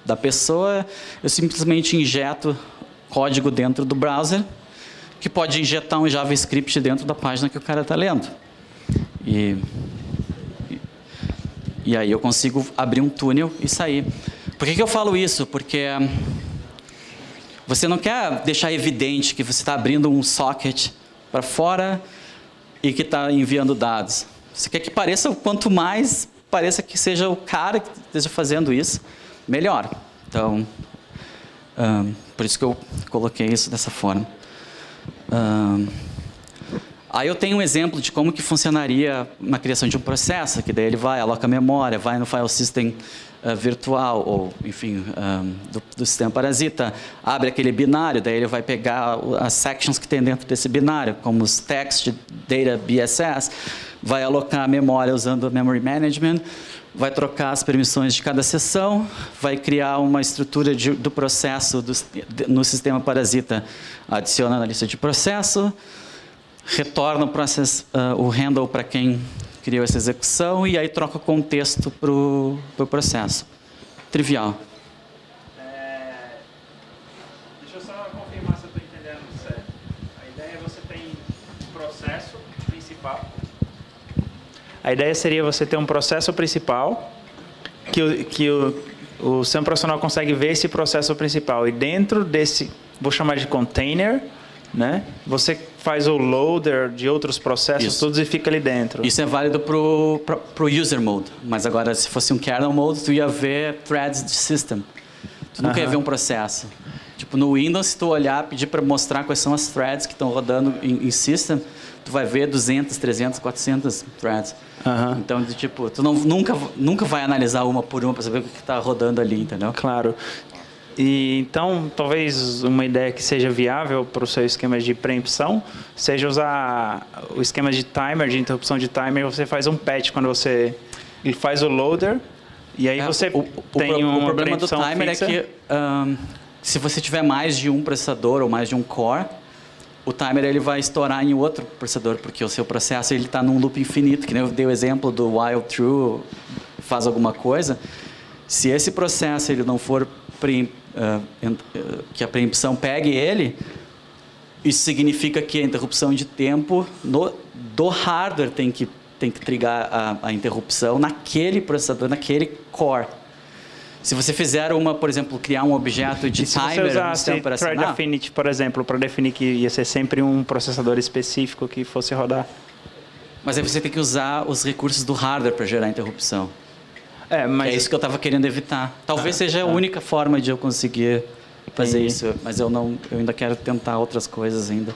da pessoa, eu simplesmente injeto código dentro do browser, que pode injetar um JavaScript dentro da página que o cara está lendo. E aí eu consigo abrir um túnel e sair. Por que eu falo isso? Porque você não quer deixar evidente que você está abrindo um socket para fora e que está enviando dados. Você quer que pareça, quanto mais pareça que seja o cara que esteja fazendo isso, melhor. Então, por isso que eu coloquei isso dessa forma. Aí eu tenho um exemplo de como que funcionaria na criação de um processo, que daí ele vai, aloca a memória, vai no file system virtual, ou enfim, do sistema parasita, abre aquele binário, daí ele vai pegar as sections que tem dentro desse binário, como os text, data, BSS, vai alocar a memória usando o memory management, vai trocar as permissões de cada seção, vai criar uma estrutura do processo no sistema parasita, adiciona na lista de processo, retorna o handle para quem criou essa execução e aí troca o contexto para o processo. Trivial. Deixa eu só confirmar se eu estou entendendo certo. A ideia é você ter um processo principal. A ideia seria você ter um processo principal que o sistema operacional consegue ver esse processo principal. E dentro desse, vou chamar de container, né? Você faz o loader de outros processos, todos e fica ali dentro. Isso é válido pro user mode, mas agora se fosse um kernel mode, tu ia ver threads de system. Tu nunca ia ver um processo. Tipo, no Windows, se tu olhar, pedir para mostrar quais são as threads que estão rodando em system, tu vai ver 200, 300, 400 threads. Então, tipo, tu nunca vai analisar uma por uma para saber o que está rodando ali, entendeu? Claro. E, então, talvez uma ideia que seja viável para o seu esquema de preempção seja usar o esquema de timer, de interrupção de timer. Você faz um patch quando ele faz o loader e aí você tem uma o problema do preempção timer fixa. é que se você tiver mais de um processador ou mais de um core, o timer ele vai estourar em outro processador, porque o seu processo ele está num loop infinito, que nem eu dei o exemplo do while true, faz alguma coisa. Se esse processo ele não for que a preempção pegue ele, isso significa que a interrupção de tempo do hardware tem que trigar a interrupção naquele processador, naquele core. Se você fizer por exemplo, criar um objeto de timer no sistema operacional, thread affinity, por exemplo, para definir que ia ser sempre um processador específico que fosse rodar. Mas aí você tem que usar os recursos do hardware para gerar interrupção. Mas É isso que eu estava querendo evitar. Talvez seja a única forma de eu conseguir fazer isso, mas eu ainda quero tentar outras coisas ainda.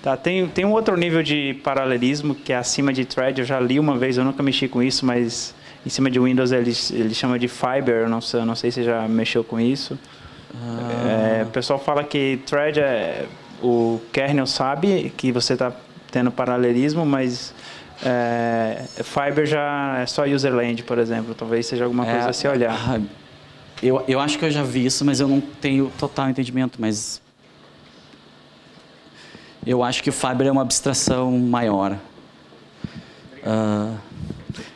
Tá, tem um outro nível de paralelismo que é acima de thread. Eu já li uma vez, eu nunca mexi com isso, mas em cima de Windows ele chama de Fiber. Eu não sei se você já mexeu com isso. O pessoal fala que thread o kernel sabe que você está tendo paralelismo, mas Fiber já é só userland, por exemplo. Talvez seja alguma coisa a se olhar. Eu acho que eu já vi isso, mas eu não tenho total entendimento. Mas eu acho que o Fiber é uma abstração maior.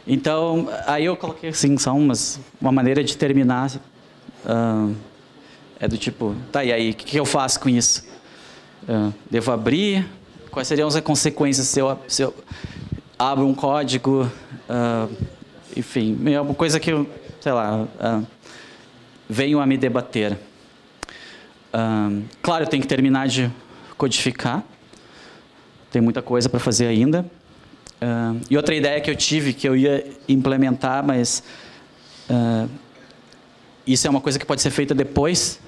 Então, aí eu coloquei assim, só uma maneira de terminar. É do tipo, tá, e aí, o que eu faço com isso? Devo abrir? Quais seriam as consequências se eu abro um código? Enfim, é uma coisa que eu, sei lá, venho a me debater. Claro, eu tenho que terminar de codificar. Tem muita coisa para fazer ainda. E outra ideia que eu tive, que eu ia implementar, mas isso é uma coisa que pode ser feita depois,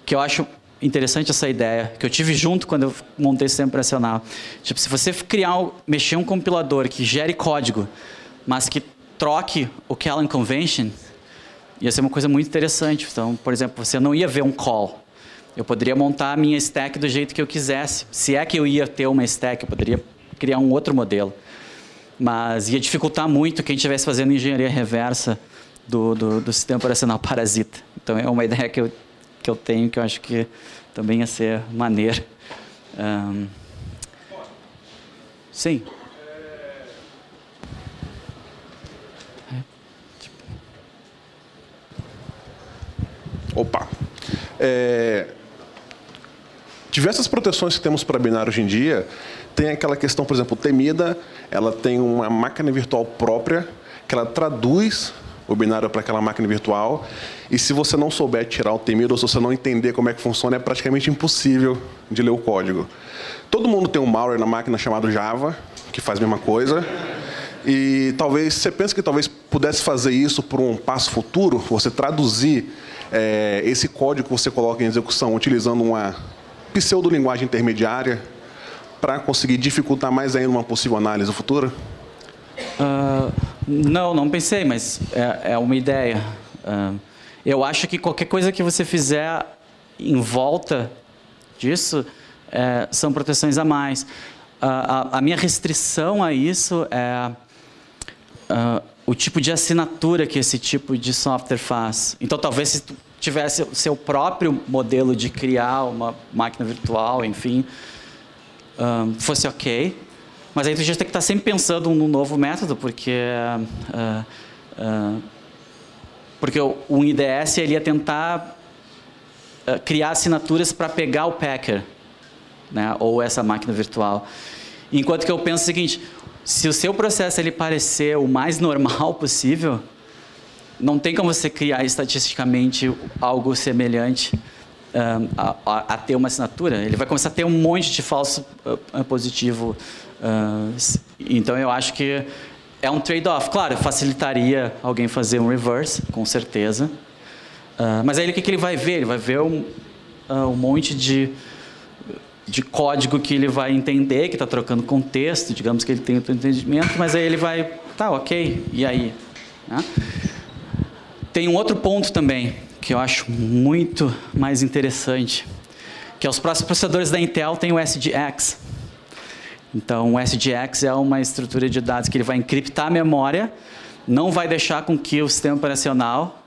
que eu acho interessante essa ideia, que eu tive junto quando eu montei o sistema operacional. Tipo, se você mexer um compilador que gere código, mas que troque o Calling Convention, ia ser uma coisa muito interessante. Então, por exemplo, você não ia ver um call. Eu poderia montar a minha stack do jeito que eu quisesse. Se é que eu ia ter uma stack, eu poderia criar um outro modelo. Mas ia dificultar muito quem estivesse fazendo engenharia reversa do sistema operacional parasita. Então, é uma ideia que eu tenho, que eu acho que também ia ser maneiro. Sim. Opa! Diversas proteções que temos para binário hoje em dia, tem aquela questão, por exemplo, o Temida, ela tem uma máquina virtual própria, que ela traduz o binário para aquela máquina virtual, e se você não souber tirar o Temida, ou se você não entender como é que funciona, é praticamente impossível de ler o código. Todo mundo tem um malware na máquina chamado Java, que faz a mesma coisa, e talvez, você pensa que talvez pudesse fazer isso por um passo futuro, você traduzir esse código que você coloca em execução utilizando uma pseudo-linguagem intermediária para conseguir dificultar mais ainda uma possível análise futura? Não pensei, mas é uma ideia. Eu acho que qualquer coisa que você fizer em volta disso são proteções a mais. A minha restrição a isso é o tipo de assinatura que esse tipo de software faz. Então, talvez se tu tivesse o seu próprio modelo de criar uma máquina virtual, enfim, fosse ok. Mas aí tu já tem que estar sempre pensando num novo método, porque o IDS ele ia tentar criar assinaturas para pegar o packer, né, ou essa máquina virtual. Enquanto que eu penso o seguinte: se o seu processo ele parecer o mais normal possível, não tem como você criar estatisticamente algo semelhante a ter uma assinatura. Ele vai começar a ter um monte de falso positivo. Então, eu acho que é um trade-off. Claro, facilitaria alguém fazer um reverse, com certeza. Mas aí o que ele vai ver? Ele vai ver um monte de código que ele vai entender, que está trocando contexto, digamos que ele tem outro entendimento, mas aí ele vai, tá, ok, e aí? Né? Tem um outro ponto também, que eu acho muito mais interessante, que é os próximos processadores da Intel têm o SGX. Então, o SGX é uma estrutura de dados que ele vai encriptar a memória, não vai deixar com que o sistema operacional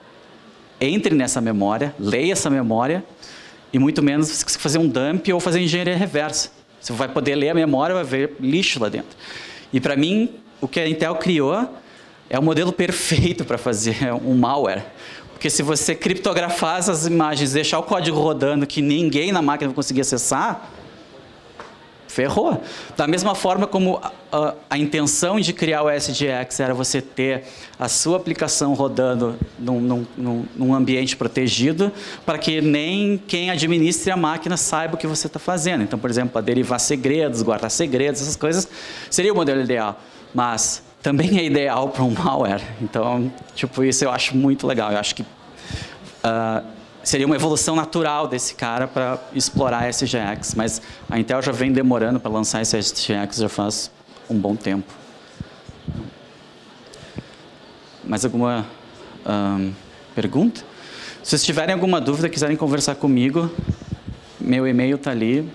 entre nessa memória, leia essa memória, e muito menos fazer um dump ou fazer engenharia reversa. Você vai poder ler a memória, vai ver lixo lá dentro. E, para mim, o que a Intel criou é o modelo perfeito para fazer um malware. Porque se você criptografar essas imagens, deixar o código rodando que ninguém na máquina vai conseguir acessar, ferrou. Da mesma forma como a intenção de criar o SGX era você ter a sua aplicação rodando num ambiente protegido, para que nem quem administre a máquina saiba o que você está fazendo. Então, por exemplo, para derivar segredos, guardar segredos, essas coisas, seria o modelo ideal. Mas também é ideal para um malware. Então, tipo, isso eu acho muito legal. Eu acho que seria uma evolução natural desse cara para explorar SGX, mas a Intel já vem demorando para lançar esse SGX já faz um bom tempo. Mais alguma pergunta? Se vocês tiverem alguma dúvida, quiserem conversar comigo, meu e-mail está ali.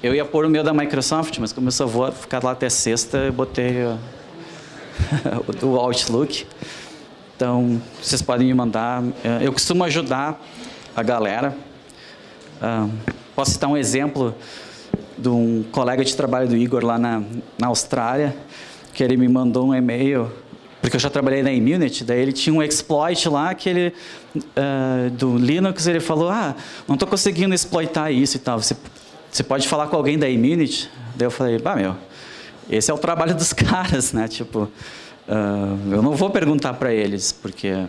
Eu ia pôr o meu da Microsoft, mas como eu só vou ficar lá até sexta, eu botei o Outlook. Então, vocês podem me mandar. Eu costumo ajudar a galera. Posso citar um exemplo. de um colega de trabalho do Igor lá na Austrália, que ele me mandou um e-mail, porque eu já trabalhei na Immunity, daí ele tinha um exploit lá que ele, do Linux, ele falou, não estou conseguindo exploitar isso e tal, você pode falar com alguém da Immunity? Daí eu falei, esse é o trabalho dos caras, né? Tipo, eu não vou perguntar para eles, porque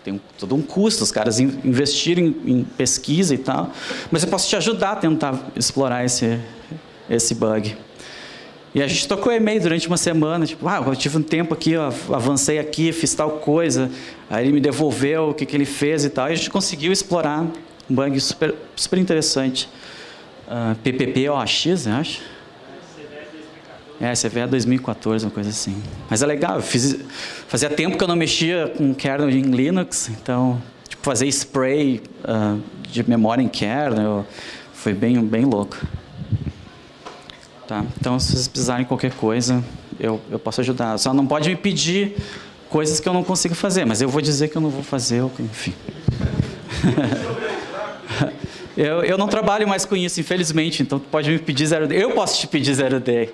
tem todo um custo, os caras investirem em pesquisa e tal, mas eu posso te ajudar a tentar explorar esse bug. E a gente tocou e-mail durante uma semana, tipo, eu tive um tempo aqui, avancei aqui, fiz tal coisa, aí ele me devolveu o que ele fez e tal, e a gente conseguiu explorar um bug super, super interessante. PPP-OAX, eu acho? CVE 2014, uma coisa assim. Mas é legal, fazia tempo que eu não mexia com kernel em Linux, então, tipo, fazer spray de memória em kernel foi bem louco. Tá? Então, se vocês precisarem de qualquer coisa, eu posso ajudar. Só não pode me pedir coisas que eu não consigo fazer, mas eu vou dizer que eu não vou fazer, enfim. Eu não trabalho mais com isso, infelizmente, então tu pode me pedir 0D. Eu posso te pedir 0D.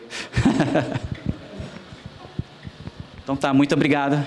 Então tá, muito obrigado.